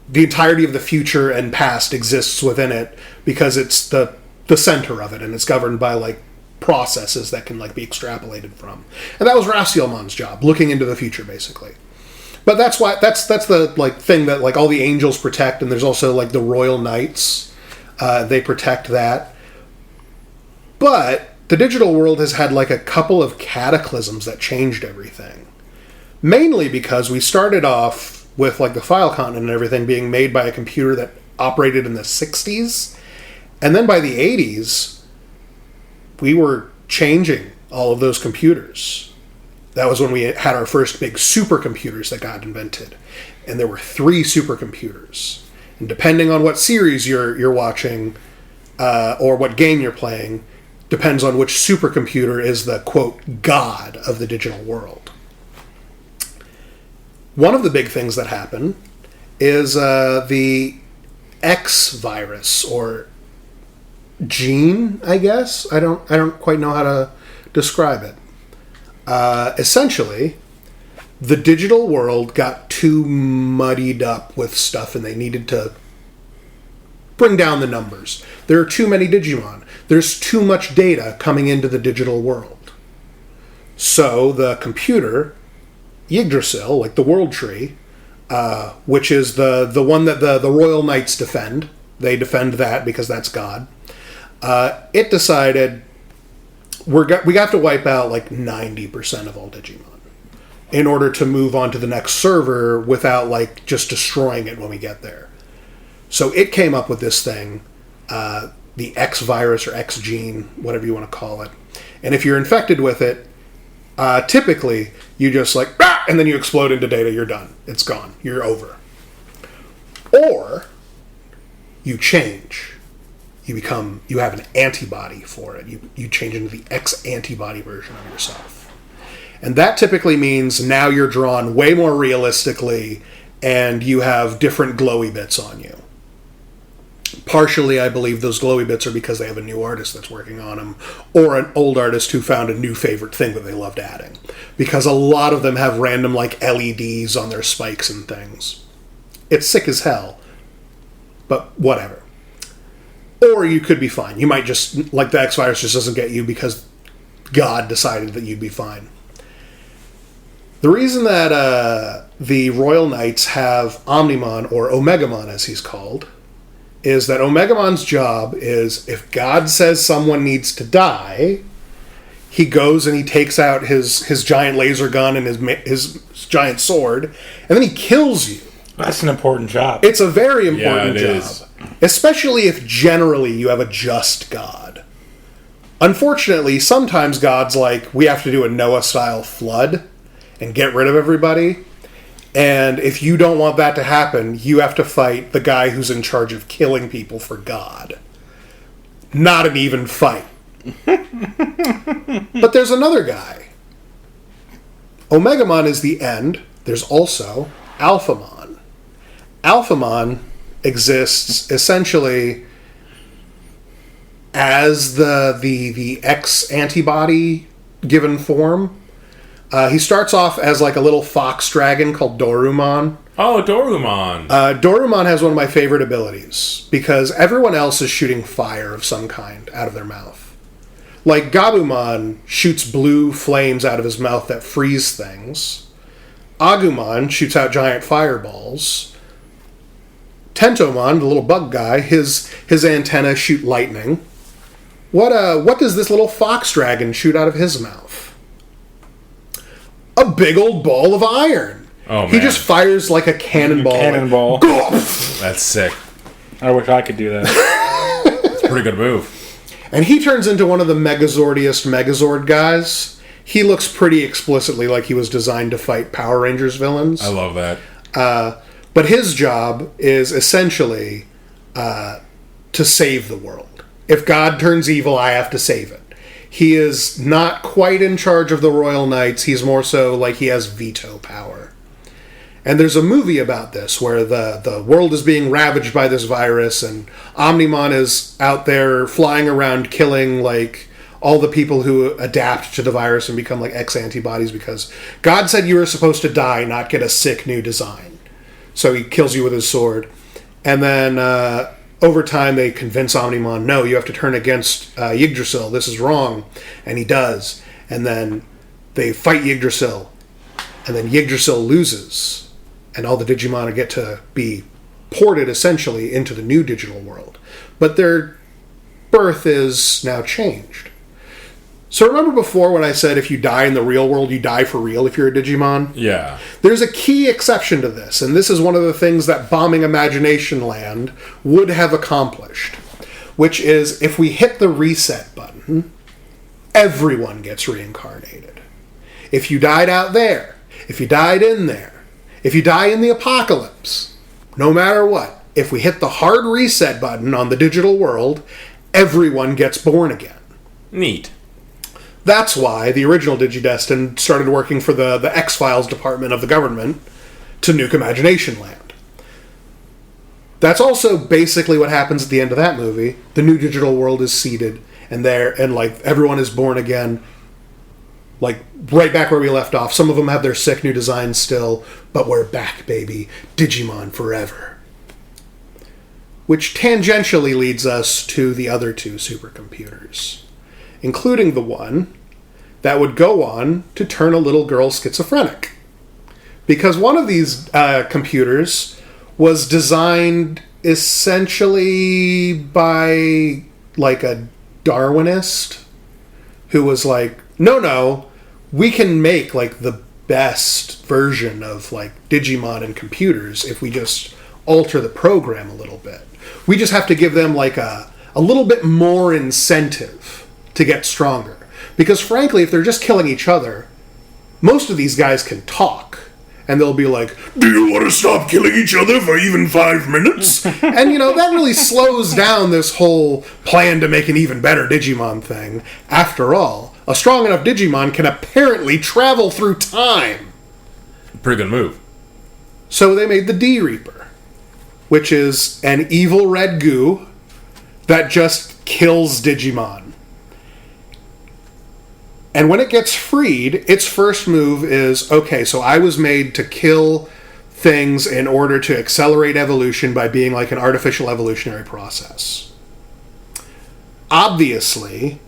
the entirety of the future and past exists within it, because it's the center of it, and it's governed by like processes that can like be extrapolated from. And that was Rassiomon's job, looking into the future basically. But that's why that's the like thing that like all the angels protect, and there's also like the royal knights. They protect that. But the digital world has had like a couple of cataclysms that changed everything. Mainly because we started off with like the file continent and everything being made by a computer that operated in the 60s. And then by the 80s, we were changing all of those computers. That was when we had our first big supercomputers that got invented. And there were 3 supercomputers. And depending on what series you're watching or what game you're playing, depends on which supercomputer is the, quote, god of the digital world. One of the big things that happened is the X virus, or gene, I guess. I don't quite know how to describe it. Essentially, the digital world got too muddied up with stuff and they needed to bring down the numbers. There are too many Digimon. There's too much data coming into the digital world. So the computer, Yggdrasil, like the world tree, which is the one that the Royal Knights defend. They defend that because that's God. It decided we have to wipe out like 90% of all Digimon in order to move on to the next server without like just destroying it when we get there. So it came up with this thing, the X virus or X gene, whatever you want to call it. And if you're infected with it, typically you just like, bah! And then you explode into data, you're done. It's gone. You're over. Or you change. You have an antibody for it. You change into the X antibody version of yourself. And that typically means now you're drawn way more realistically and you have different glowy bits on you. Partially, I believe those glowy bits are because they have a new artist that's working on them, or an old artist who found a new favorite thing that they loved adding. Because a lot of them have random, like, LEDs on their spikes and things. It's sick as hell, but whatever. Or you could be fine. You might just, like, the X-Virus just doesn't get you because God decided that you'd be fine. The reason that the Royal Knights have Omnimon, or Omegamon as he's called, is that Omegamon's job is, if God says someone needs to die, he goes and he takes out his giant laser gun and his giant sword, and then he kills you. That's an important job. It's a very important job. Especially if generally you have a just God. Unfortunately, sometimes God's like, we have to do a Noah-style flood and get rid of everybody. And if you don't want that to happen, you have to fight the guy who's in charge of killing people for God. Not an even fight. But there's another guy. Omegamon is the end. There's also Alphamon. Alphamon exists essentially as the X antibody given form. He starts off as like a little fox dragon called Dorumon. Oh, Dorumon. Dorumon has one of my favorite abilities because everyone else is shooting fire of some kind out of their mouth. Like Gabumon shoots blue flames out of his mouth that freeze things. Agumon shoots out giant fireballs. Tentomon, the little bug guy, his antennae shoot lightning. What does this little fox dragon shoot out of his mouth? A big old ball of iron. Oh, man. He just fires like a cannonball. Cannonball. That's sick. I wish I could do that. It's a pretty good move. And he turns into one of the Megazordiest Megazord guys. He looks pretty explicitly like he was designed to fight Power Rangers villains. I love that. But his job is essentially to save the world. If God turns evil, I have to save it. He is not quite in charge of the Royal Knights. He's more so like he has veto power. And there's a movie about this where the world is being ravaged by this virus and Omnimon is out there flying around killing like all the people who adapt to the virus and become like X antibodies because God said you were supposed to die, not get a sick new design. So he kills you with his sword. And then over time, they convince Omnimon, no, you have to turn against Yggdrasil. This is wrong. And he does. And then they fight Yggdrasil. And then Yggdrasil loses. And all the Digimon get to be ported essentially into the new digital world. But their birth is now changed. So remember before when I said if you die in the real world, you die for real if you're a Digimon? Yeah. There's a key exception to this, and this is one of the things that Bombing Imagination Land would have accomplished, which is if we hit the reset button, everyone gets reincarnated. If you died out there, if you died in there, if you die in the apocalypse, no matter what, if we hit the hard reset button on the digital world, everyone gets born again. Neat. That's why the original Digidestined started working for the X-Files department of the government to nuke Imagination Land. That's also basically what happens at the end of that movie. The new digital world is seeded, and everyone is born again, like right back where we left off. Some of them have their sick new designs still, but we're back, baby. Digimon forever. Which tangentially leads us to the other two supercomputers, including the one that would go on to turn a little girl schizophrenic. Because one of these computers was designed essentially by, like, a Darwinist who was like, no, we can make, like, the best version of, like, Digimon and computers if we just alter the program a little bit. We just have to give them, like, a little bit more incentive to get stronger. Because frankly, if they're just killing each other, most of these guys can talk. And they'll be like, do you want to stop killing each other for even 5 minutes? And, that really slows down this whole plan to make an even better Digimon thing. After all, a strong enough Digimon can apparently travel through time. Pretty good move. So they made the D-Reaper, which is an evil red goo that just kills Digimon. And when it gets freed, its first move is, okay, so I was made to kill things in order to accelerate evolution by being like an artificial evolutionary process. Obviously,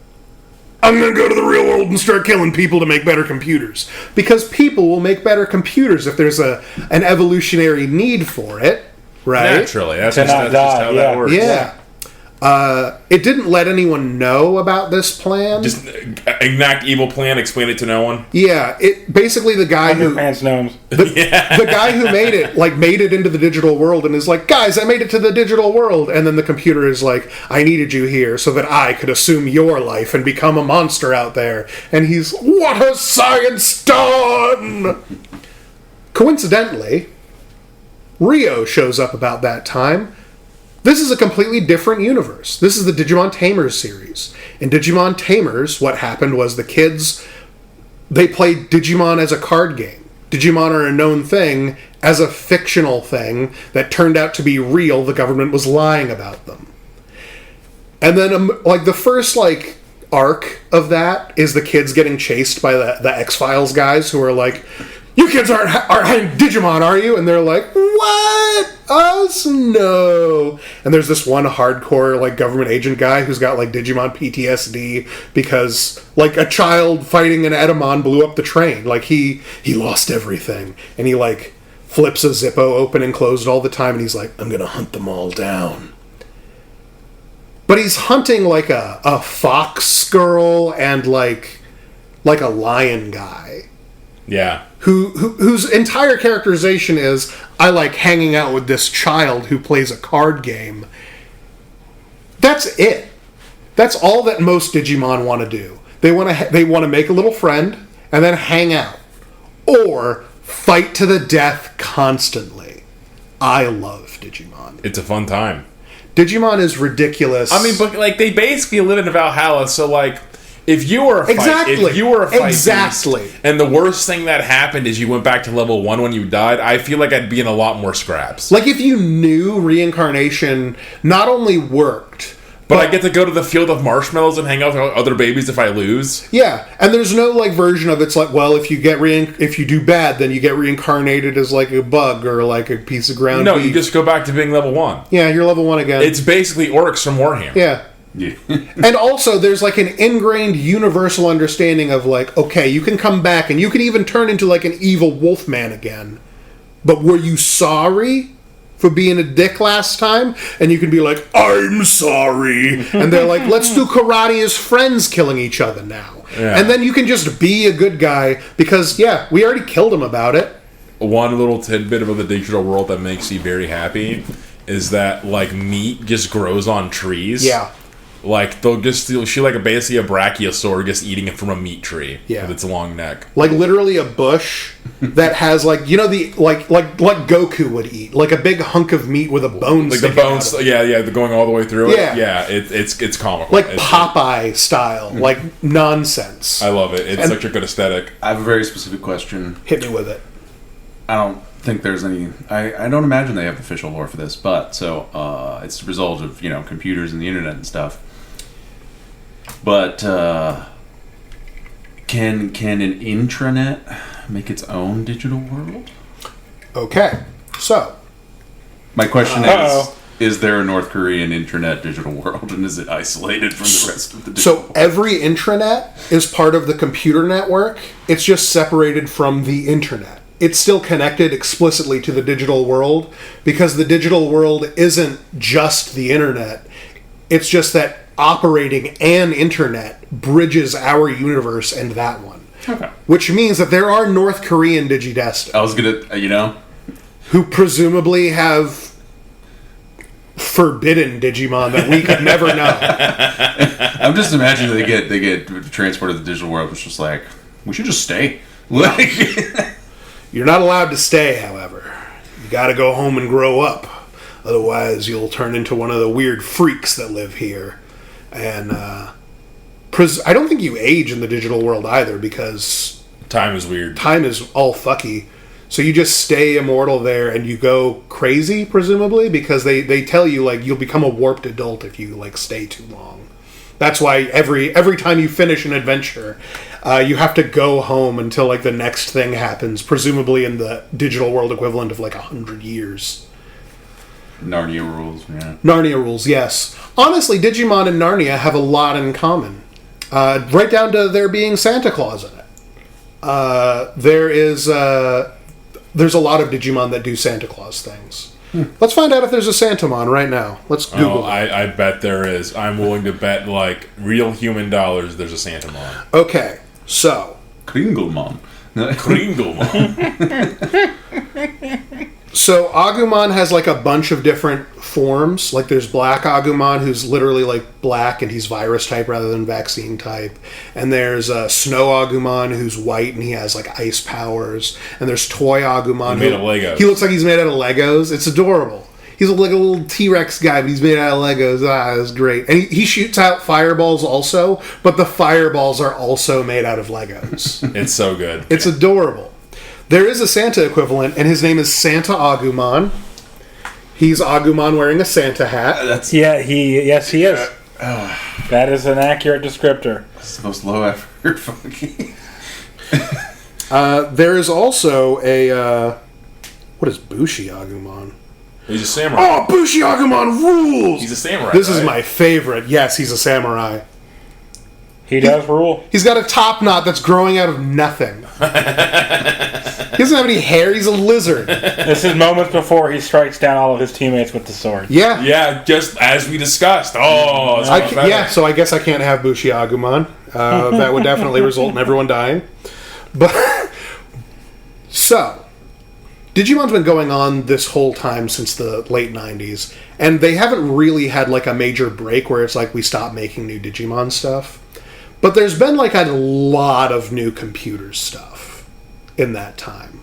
I'm going to go to the real world and start killing people to make better computers. Because people will make better computers if there's an evolutionary need for it, right? Naturally. That's just how that works. Yeah. It didn't let anyone know about this plan. Just enact evil plan, explain it to no one. Yeah, basically the guy who the guy who made it into the digital world and is like, guys, I made it to the digital world, and then the computer is like, I needed you here so that I could assume your life and become a monster out there. And he's, what has science done? Coincidentally, Rio shows up about that time. This is a completely different universe. This is the Digimon Tamers series. In Digimon Tamers, what happened was the kids, they played Digimon as a card game. Digimon are a known thing as a fictional thing that turned out to be real. The government was lying about them. And then, the first, arc of that is the kids getting chased by the X-Files guys who are like, you kids aren't Digimon, are you? And they're like, what? Us? No. And there's this one hardcore, government agent guy who's got, Digimon PTSD because, a child fighting an Edamon blew up the train. He lost everything. And he, flips a Zippo open and closed all the time, and he's like, I'm gonna hunt them all down. But he's hunting, a fox girl and, a lion guy. Yeah. Whose entire characterization is, I like hanging out with this child who plays a card game. That's it. That's all that most Digimon want to do. They want to make a little friend and then hang out. Or fight to the death constantly. I love Digimon. It's a fun time. Digimon is ridiculous. I mean, but they basically live in Valhalla, so if you were a fight beast, and the worst thing that happened is you went back to level 1 when you died, I feel like I'd be in a lot more scraps. If you knew reincarnation not only worked, but I get to go to the field of marshmallows and hang out with other babies if I lose. Yeah, and there's no version of it's if you do bad, then you get reincarnated as a bug or a piece of ground. No, beef. you just go back to being level 1. Yeah, you're level 1 again. It's basically orcs from Warhammer. Yeah. Yeah. And also there's an ingrained universal understanding of okay, you can come back and you can even turn into an evil wolf man again, but were you sorry for being a dick last time, and you can be like, I'm sorry. And they're like, let's do karate as friends killing each other now. Yeah. And then you can just be a good guy because, yeah, we already killed him about it. One little tidbit about the digital world that makes me very happy is that, like, meat just grows on trees. Yeah. Like, they'll shoot, like, basically a brachiosaur just eating it from a meat tree with its long neck. Like, literally a bush that has, like, you know, like Goku would eat. Like a big hunk of meat with a bone like the bones, they're going all the way through it. Yeah, it's comical. Like Popeye style. Like, nonsense. I love it. It's such a good aesthetic. I have a very specific question. Hit me with it. I don't think there's any... I don't imagine they have official lore for this, but, so, it's the result of, you know, computers and the internet and stuff. But can an intranet make its own digital world? Okay, so my question is there a North Korean intranet digital world, and is it isolated from the rest of the digital world? Every intranet is part of the computer network. It's just separated from the internet. It's still connected explicitly to the digital world because the digital world isn't just the internet. It's just that operating an internet bridges our universe and that one. Okay. Which means that there are North Korean Digidestined. I was gonna, who presumably have forbidden Digimon that we could never know. I'm just imagining they get transported to the digital world, which is like, we should just stay. Like, you're not allowed to stay, however. You gotta go home and grow up. Otherwise, you'll turn into one of the weird freaks that live here. And I don't think you age in the digital world either because... time is weird. Time is all fucky. So you just stay immortal there and you go crazy, presumably, because they tell you, like, you'll become a warped adult if you, like, stay too long. That's why every time you finish an adventure, you have to go home until, like, the next thing happens, presumably in the digital world equivalent of, like, 100 years. Narnia rules, yeah. Narnia rules, yes. Honestly, Digimon and Narnia have a lot in common. Right down to there being Santa Claus in it. There's a lot of Digimon that do Santa Claus things. Let's find out if there's a Santamon right now. Let's Google it. I bet there is. I'm willing to bet, like, real human dollars there's a Santamon. Okay, so... Kringelmon. Kringelmon. So Agumon has like a bunch of different forms. Like there's Black Agumon, who's literally like black and he's virus type rather than vaccine type. And there's Snow Agumon, who's white and he has like ice powers. And there's Toy Agumon, made of Legos. He looks like he's made out of Legos. It's adorable. He's like a little T-Rex guy, but he's made out of Legos. It's great. And he shoots out fireballs also, but the fireballs are also made out of Legos. It's so good. It's adorable. There is a Santa equivalent, and his name is Santa Agumon. He's Agumon wearing a Santa hat. He is. That is an accurate descriptor. It's the most low effort funky. There is also a what is Bushi Agumon? He's a samurai. Oh, Bushi Agumon rules! He's a samurai. This is my favorite. Yes, he's a samurai. He does rule. He's got a top knot that's growing out of nothing. He doesn't have any hair. He's a lizard. This is moments before he strikes down all of his teammates with the sword. Yeah. Yeah, just as we discussed. Oh, so I guess I can't have Bushi Agumon. That would definitely result in everyone dying. But so, Digimon's been going on this whole time since the late 90s, and they haven't really had like a major break where it's like we stopped making new Digimon stuff. But there's been like a lot of new computer stuff in that time.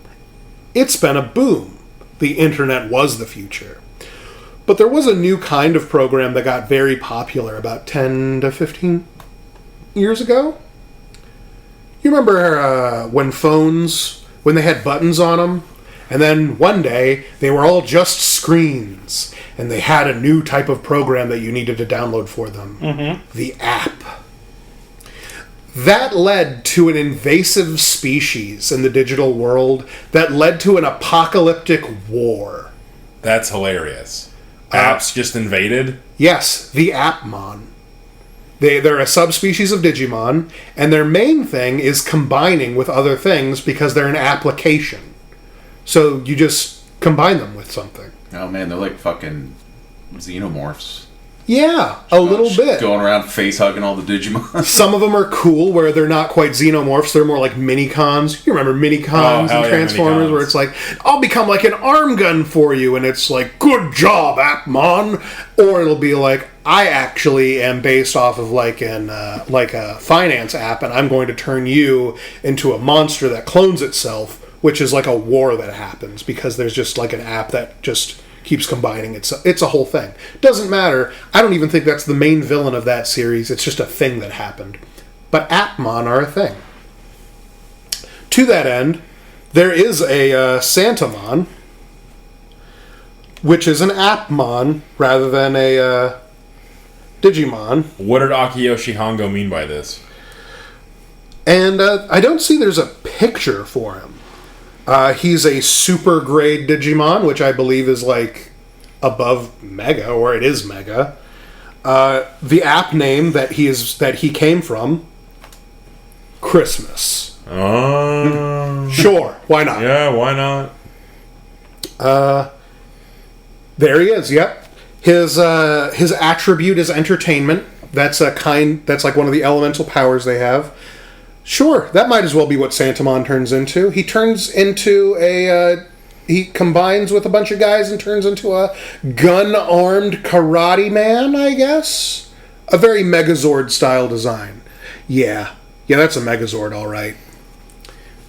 It's been a boom. The internet was the future. But there was a new kind of program that got very popular about 10 to 15 years ago. You remember when phones, when they had buttons on them, and then one day they were all just screens, and they had a new type of program that you needed to download for them. Mm-hmm. The app. That led to an invasive species in the digital world that led to an apocalyptic war. That's hilarious. Apps just invaded? Yes, the Appmon. They're a subspecies of Digimon, and their main thing is combining with other things because they're an application. So you just combine them with something. Oh man, they're like fucking xenomorphs. Yeah, a little bit. Going around face hugging all the Digimon. Some of them are cool where they're not quite xenomorphs, they're more like mini-cons. You remember mini-cons and Transformers mini-cons. Where it's like, I'll become like an arm gun for you, and it's like, good job, Appmon. Or it'll be like, I actually am based off of like a finance app, and I'm going to turn you into a monster that clones itself, which is like a war that happens because there's just like an app that just keeps combining. It's a whole thing. Doesn't matter. I don't even think that's the main villain of that series. It's just a thing that happened. But Appmon are a thing. To that end, there is a Santamon, which is an Appmon rather than a Digimon. What did Akiyoshi Hongo mean by this? And I don't see there's a picture for him. He's a super grade Digimon, which I believe is like above Mega, or it is Mega. The app name that he came from, Christmas. Sure, why not? Yeah, why not? There he is. Yep. His attribute is entertainment. That's like one of the elemental powers they have. Sure, that might as well be what Santamon turns into. He turns into he combines with a bunch of guys and turns into a gun-armed karate man, I guess? A very Megazord-style design. Yeah, that's a Megazord, all right.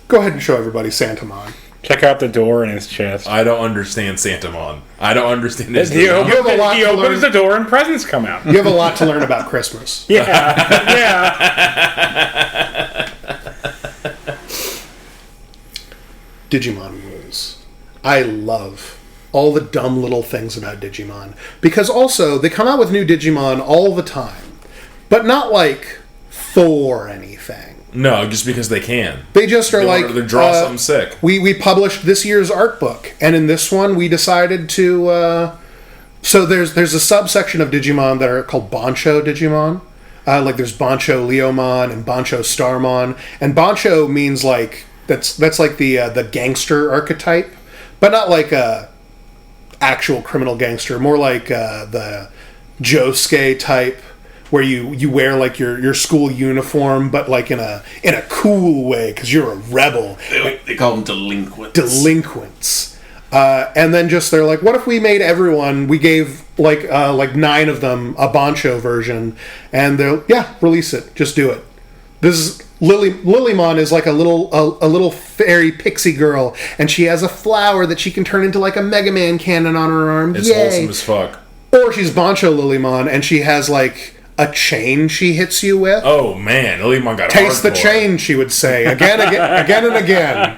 Go ahead and show everybody Santamon. Check out the door in his chest. I don't understand Santamon. I don't understand his He opens the door and presents come out. You have a lot to learn about Christmas. Yeah. Digimon rules. I love all the dumb little things about Digimon. Because also, they come out with new Digimon all the time. But not like for anything. No, just because they can. They just are like... They draw something sick. We published this year's art book. And in this one, we decided to... So there's a subsection of Digimon that are called Bancho Digimon. Like there's Bancho Leomon and Bancho Starmon. And Bancho means like... That's like the gangster archetype. But not like a actual criminal gangster. More like the Josuke type. Where you wear like your school uniform, but like in a cool way because you're a rebel. They call them delinquents. Delinquents, and then just they're like, what if we made everyone? We gave like 9 of them a Bancho version, and they'll release it. Just do it. This is Lilymon is like a little fairy pixie girl, and she has a flower that she can turn into like a Mega Man cannon on her arm. It's Yay. wholesome as fuck. Or she's Bancho Lilymon, and she has like a chain she hits you with. Oh man, Lilymon got taste hardcore. The chain, she would say again and again.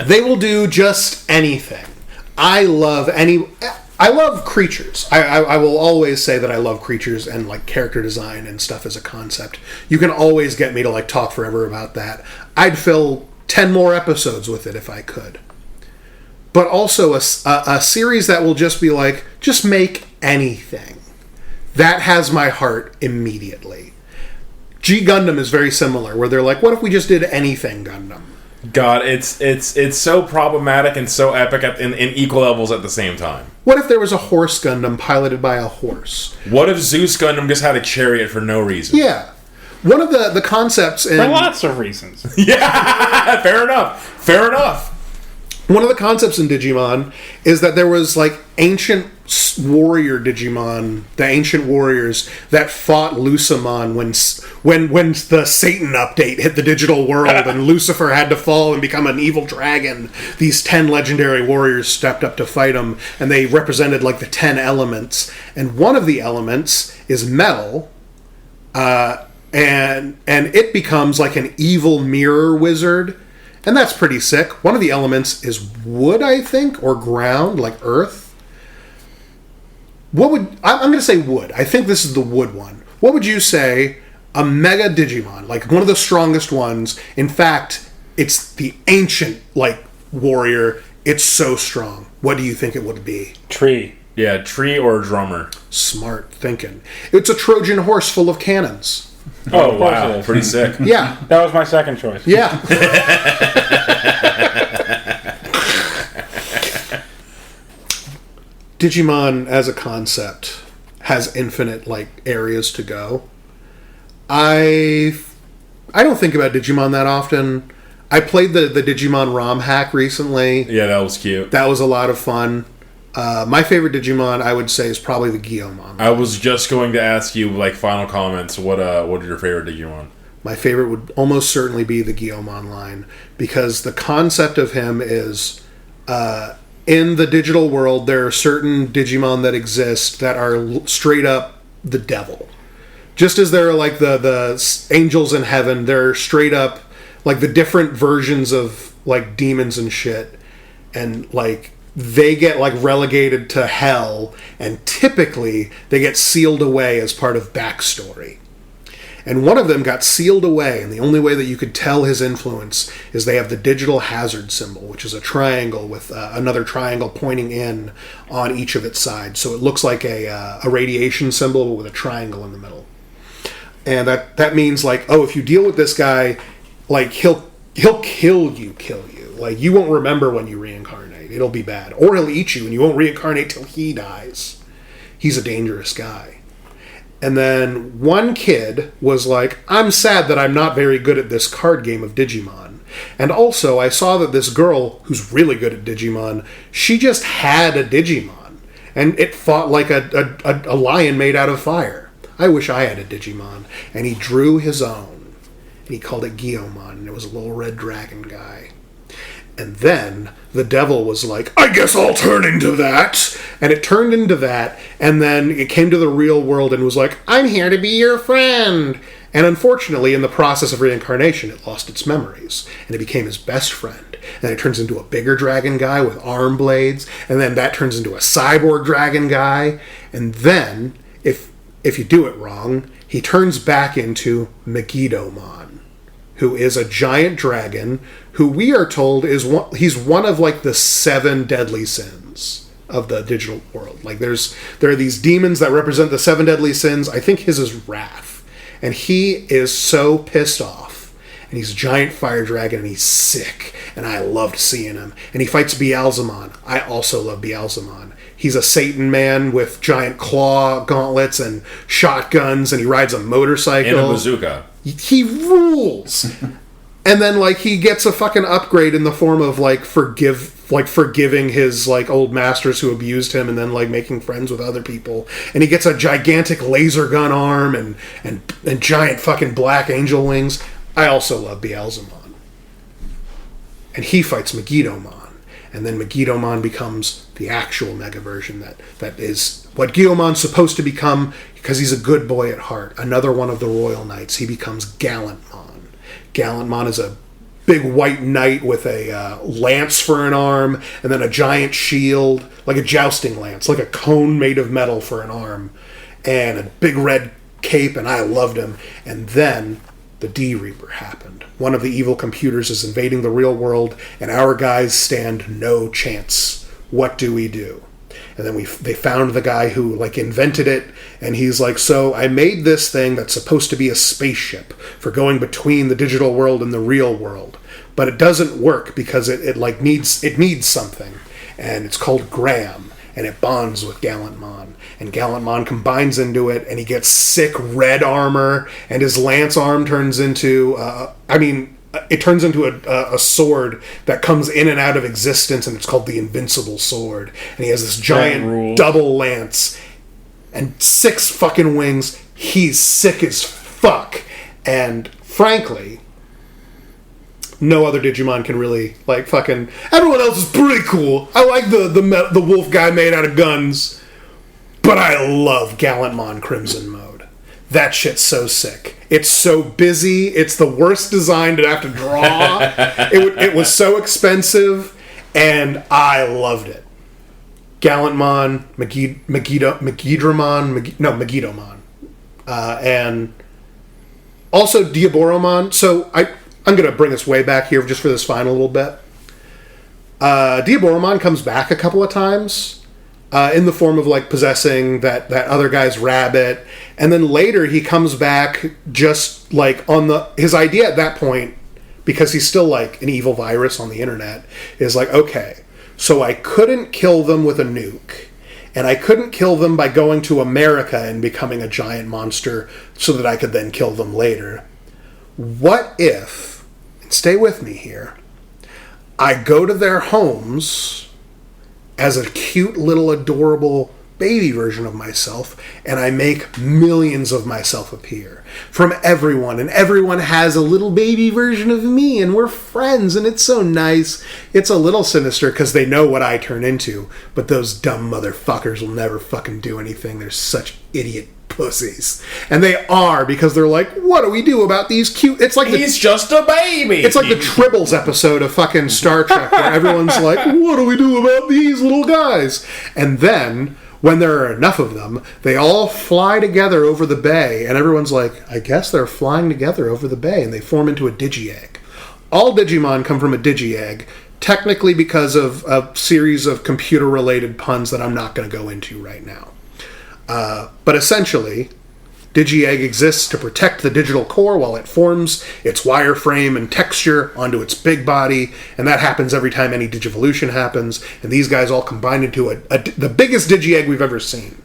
They will do just anything. I love creatures. I will always say that I love creatures and like character design and stuff as a concept. You can always get me to like talk forever about that. I'd fill 10 more episodes with it if I could. But also a series that will just be like, just make anything. That has my heart immediately. G Gundam is very similar, where they're like, what if we just did anything Gundam? God, it's so problematic and so epic in equal levels at the same time. What if there was a horse Gundam piloted by a horse? What if Zeus Gundam just had a chariot for no reason? Yeah. One of the concepts in... For lots of reasons. Yeah, fair enough. One of the concepts in Digimon is that there was like ancient warrior Digimon, the ancient warriors that fought Lucamon when the Satan update hit the digital world and Lucifer had to fall and become an evil dragon. These 10 legendary warriors stepped up to fight him, and they represented like the 10 elements. And one of the elements is metal, and it becomes like an evil mirror wizard. And that's pretty sick. One of the elements is wood, I think, or ground, like earth. I'm going to say wood. I think this is the wood one. What would you say a Mega Digimon, like one of the strongest ones? In fact, it's the ancient, like, warrior. It's so strong. What do you think it would be? Tree. Yeah, tree or drummer. Smart thinking. It's a Trojan horse full of cannons. Oh, wow. Pretty sick. Yeah. That was my second choice. Yeah. Digimon as a concept has infinite like areas to go. I don't think about Digimon that often. I played the Digimon ROM hack recently. Yeah, that was cute. That was a lot of fun. My favorite Digimon, I would say, is probably the Gyomon. I was just going to ask you, like, final comments. What are your favorite Digimon? My favorite would almost certainly be the Gyomon line, because the concept of him is, in the digital world, there are certain Digimon that exist that are straight up the devil. Just as there are, like, the angels in heaven, there are straight up, like, the different versions of, like, demons and shit. And, like, they get, like, relegated to hell, and typically they get sealed away as part of backstory. And one of them got sealed away, and the only way that you could tell his influence is they have the digital hazard symbol, which is a triangle with another triangle pointing in on each of its sides. So it looks like a radiation symbol, but with a triangle in the middle. And that means, like, oh, if you deal with this guy, like, he'll kill you. Like, you won't remember when you reincarnate. It'll be bad. Or he'll eat you, and you won't reincarnate till he dies. He's a dangerous guy. And then one kid was like, I'm sad that I'm not very good at this card game of Digimon. And also, I saw that this girl, who's really good at Digimon, she just had a Digimon. And it fought like a lion made out of fire. I wish I had a Digimon. And he drew his own. And he called it Gyomon. And it was a little red dragon guy. And then the devil was like, I guess I'll turn into that. And it turned into that. And then it came to the real world and was like, I'm here to be your friend. And unfortunately, in the process of reincarnation, it lost its memories. And it became his best friend. And it turns into a bigger dragon guy with arm blades. And then that turns into a cyborg dragon guy. And then, if you do it wrong, he turns back into Megidomon, who is a giant dragon who we are told he's one of, like, the 7 deadly sins of the digital world. Like, there are these demons that represent the 7 deadly sins. I think his is wrath. And he is so pissed off. And he's a giant fire dragon, and he's sick. And I loved seeing him. And he fights Beelzemon. I also love Beelzemon. He's a Satan man with giant claw gauntlets and shotguns, and he rides a motorcycle. And a bazooka. He rules. And then, like, he gets a fucking upgrade in the form of, like, forgiving his, like, old masters who abused him, and then, like, making friends with other people. And he gets a gigantic laser gun arm and giant fucking black angel wings. I also love Beelzemon. And he fights Megidomon. And then Megidomon becomes the actual Mega version that is what Gyomon's supposed to become, because he's a good boy at heart. Another one of the Royal Knights. He becomes Gallantmon. Gallantmon is a big white knight with a lance for an arm, and then a giant shield, like a jousting lance, like a cone made of metal for an arm, and a big red cape, and I loved him. And then the D-Reaper happened. One of the evil computers is invading the real world, and our guys stand no chance. What do we do? And then they found the guy who, like, invented it, and he's like, so I made this thing that's supposed to be a spaceship for going between the digital world and the real world, but it doesn't work because it needs something, and it's called Graham, and it bonds with Gallantmon, and Gallantmon combines into it, and he gets sick red armor, and his lance arm turns into it turns into a sword that comes in and out of existence, and it's called the Invincible Sword. And he has this giant double lance and 6 fucking wings. He's sick as fuck. And frankly, no other Digimon can really, like, fucking... Everyone else is pretty cool. I like the wolf guy made out of guns. But I love Gallantmon Crimson Mode. That shit's so sick. It's so busy. It's the worst design to have to draw. It was so expensive, and I loved it. Gallantmon, Megidomon, and also Diaboromon. So I'm going to bring us way back here just for this final little bit. Diaboromon comes back a couple of times. In the form of, like, possessing that other guy's rabbit. And then later he comes back just, like, his idea at that point, because he's still, like, an evil virus on the internet, is like, okay, so I couldn't kill them with a nuke, And I couldn't kill them by going to America and becoming a giant monster so that I could then kill them later. What if, and stay with me here, I go to their homes as a cute little adorable baby version of myself, and I make millions of myself appear from everyone, and everyone has a little baby version of me, and we're friends, and it's so nice. It's a little sinister because they know what I turn into, but those dumb motherfuckers will never fucking do anything. They're such idiot pussies. And they are, because they're like, what do we do about these cute... It's like he's just a baby! It's like the Tribbles episode of fucking Star Trek, where everyone's like, what do we do about these little guys? And then, when there are enough of them, they all fly together over the bay, and everyone's like, I guess they're flying together over the bay, and they form into a Digi-Egg. All Digimon come from a Digi-Egg, technically because of a series of computer-related puns that I'm not going to go into right now. But essentially, Digi-Egg exists to protect the digital core while it forms its wireframe and texture onto its big body, and that happens every time any Digivolution happens, and these guys all combine into the biggest Digi-Egg we've ever seen.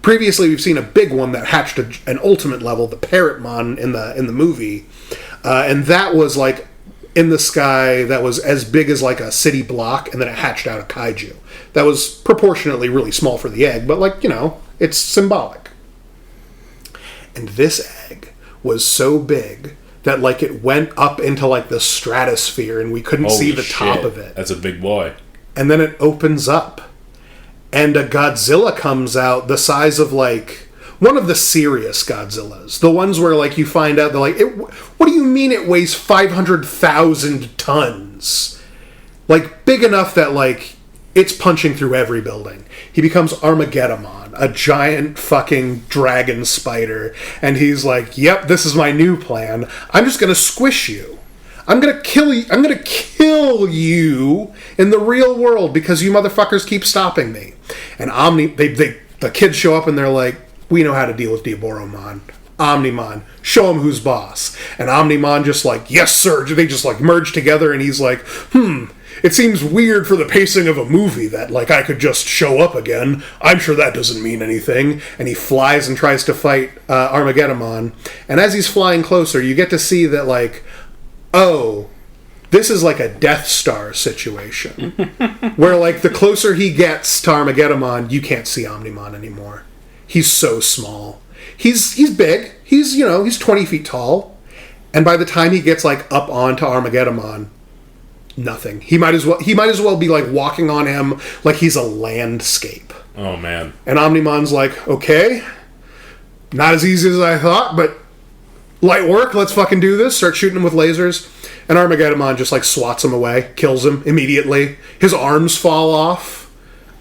Previously, we've seen a big one that hatched an ultimate level, the Parrotmon in the movie, and that was like in the sky that was as big as like a city block, and then it hatched out a kaiju. That was proportionately really small for the egg, but like, you know, it's symbolic. And this egg was so big that like it went up into like the stratosphere and we couldn't see the top of it. That's a big boy. And then it opens up and a Godzilla comes out the size of like one of the serious Godzillas. The ones where like you find out they're like, what do you mean it weighs 500,000 tons? Like big enough that like it's punching through every building. He becomes Armageddon, a giant fucking dragon spider. And he's like, yep, this is my new plan. I'm just going to squish you. I'm going to kill you. I'm going to kill you in the real world because you motherfuckers keep stopping me. And the kids show up and they're like, we know how to deal with Diaboromon. Omnimon, show him who's boss. And Omnimon just like, yes, sir. They just like merge together and he's like, it seems weird for the pacing of a movie that, like, I could just show up again. I'm sure that doesn't mean anything. And he flies and tries to fight Armageddon. And as he's flying closer, you get to see that, like, oh, this is like a Death Star situation. Where, like, the closer he gets to Armageddon, you can't see Omnimon anymore. He's so small. He's big. He's 20 feet tall. And by the time he gets, like, up onto Armageddon, nothing. He might as well be like walking on him like he's a landscape. Oh man. And Omnimon's like, okay, not as easy as I thought, but light work, let's fucking do this. Start shooting him with lasers. And Armageddon just like swats him away, kills him immediately. His arms fall off.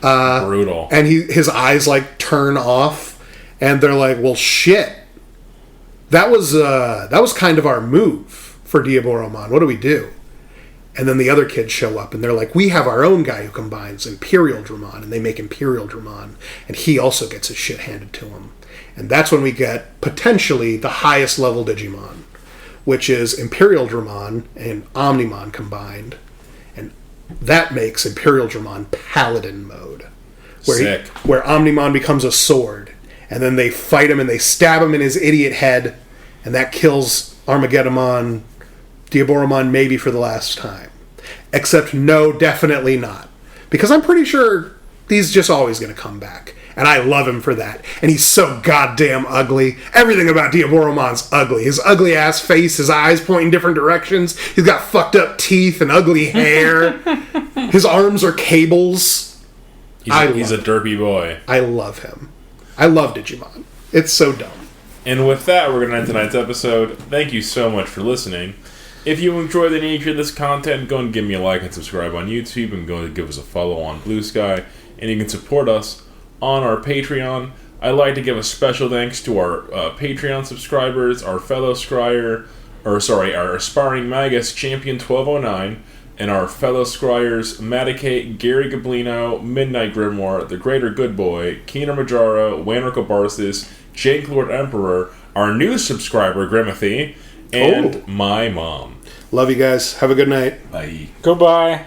Brutal. And his eyes like turn off. And they're like, well shit. That was kind of our move for Diaboromon. What do we do? And then the other kids show up, and they're like, we have our own guy who combines Imperial Dramon, and they make Imperial Dramon, and he also gets his shit handed to him. And that's when we get, potentially, the highest level Digimon, which is Imperial Dramon and Omnimon combined. And that makes Imperial Dramon Paladin mode. Where Omnimon becomes a sword, and then they fight him, and they stab him in his idiot head, and that kills Armageddon, Diaboromon maybe for the last time. Except no, definitely not. Because I'm pretty sure he's just always going to come back. And I love him for that. And he's so goddamn ugly. Everything about Diaboromon's ugly. His ugly ass face, his eyes pointing different directions. He's got fucked up teeth and ugly hair. His arms are cables. He's a derpy boy. I love him. I love Digimon. It's so dumb. And with that, we're going to end tonight's episode. Thank you so much for listening. If you enjoy the nature of this content, go and give me a like and subscribe on YouTube, and go and give us a follow on Blue Sky. And you can support us on our Patreon. I'd like to give a special thanks to our Patreon subscribers, our fellow Scryer, our aspiring Magus Champion 1209, and our fellow Scryers Maticate, GaryGoblino, MidniteGrimoire, The Greater Good Boy, Kinomajaro, Wanrical Barcis, Janklord Emperor, our new subscriber Grimothy, and my mom. Love you guys. Have a good night. Bye. Goodbye.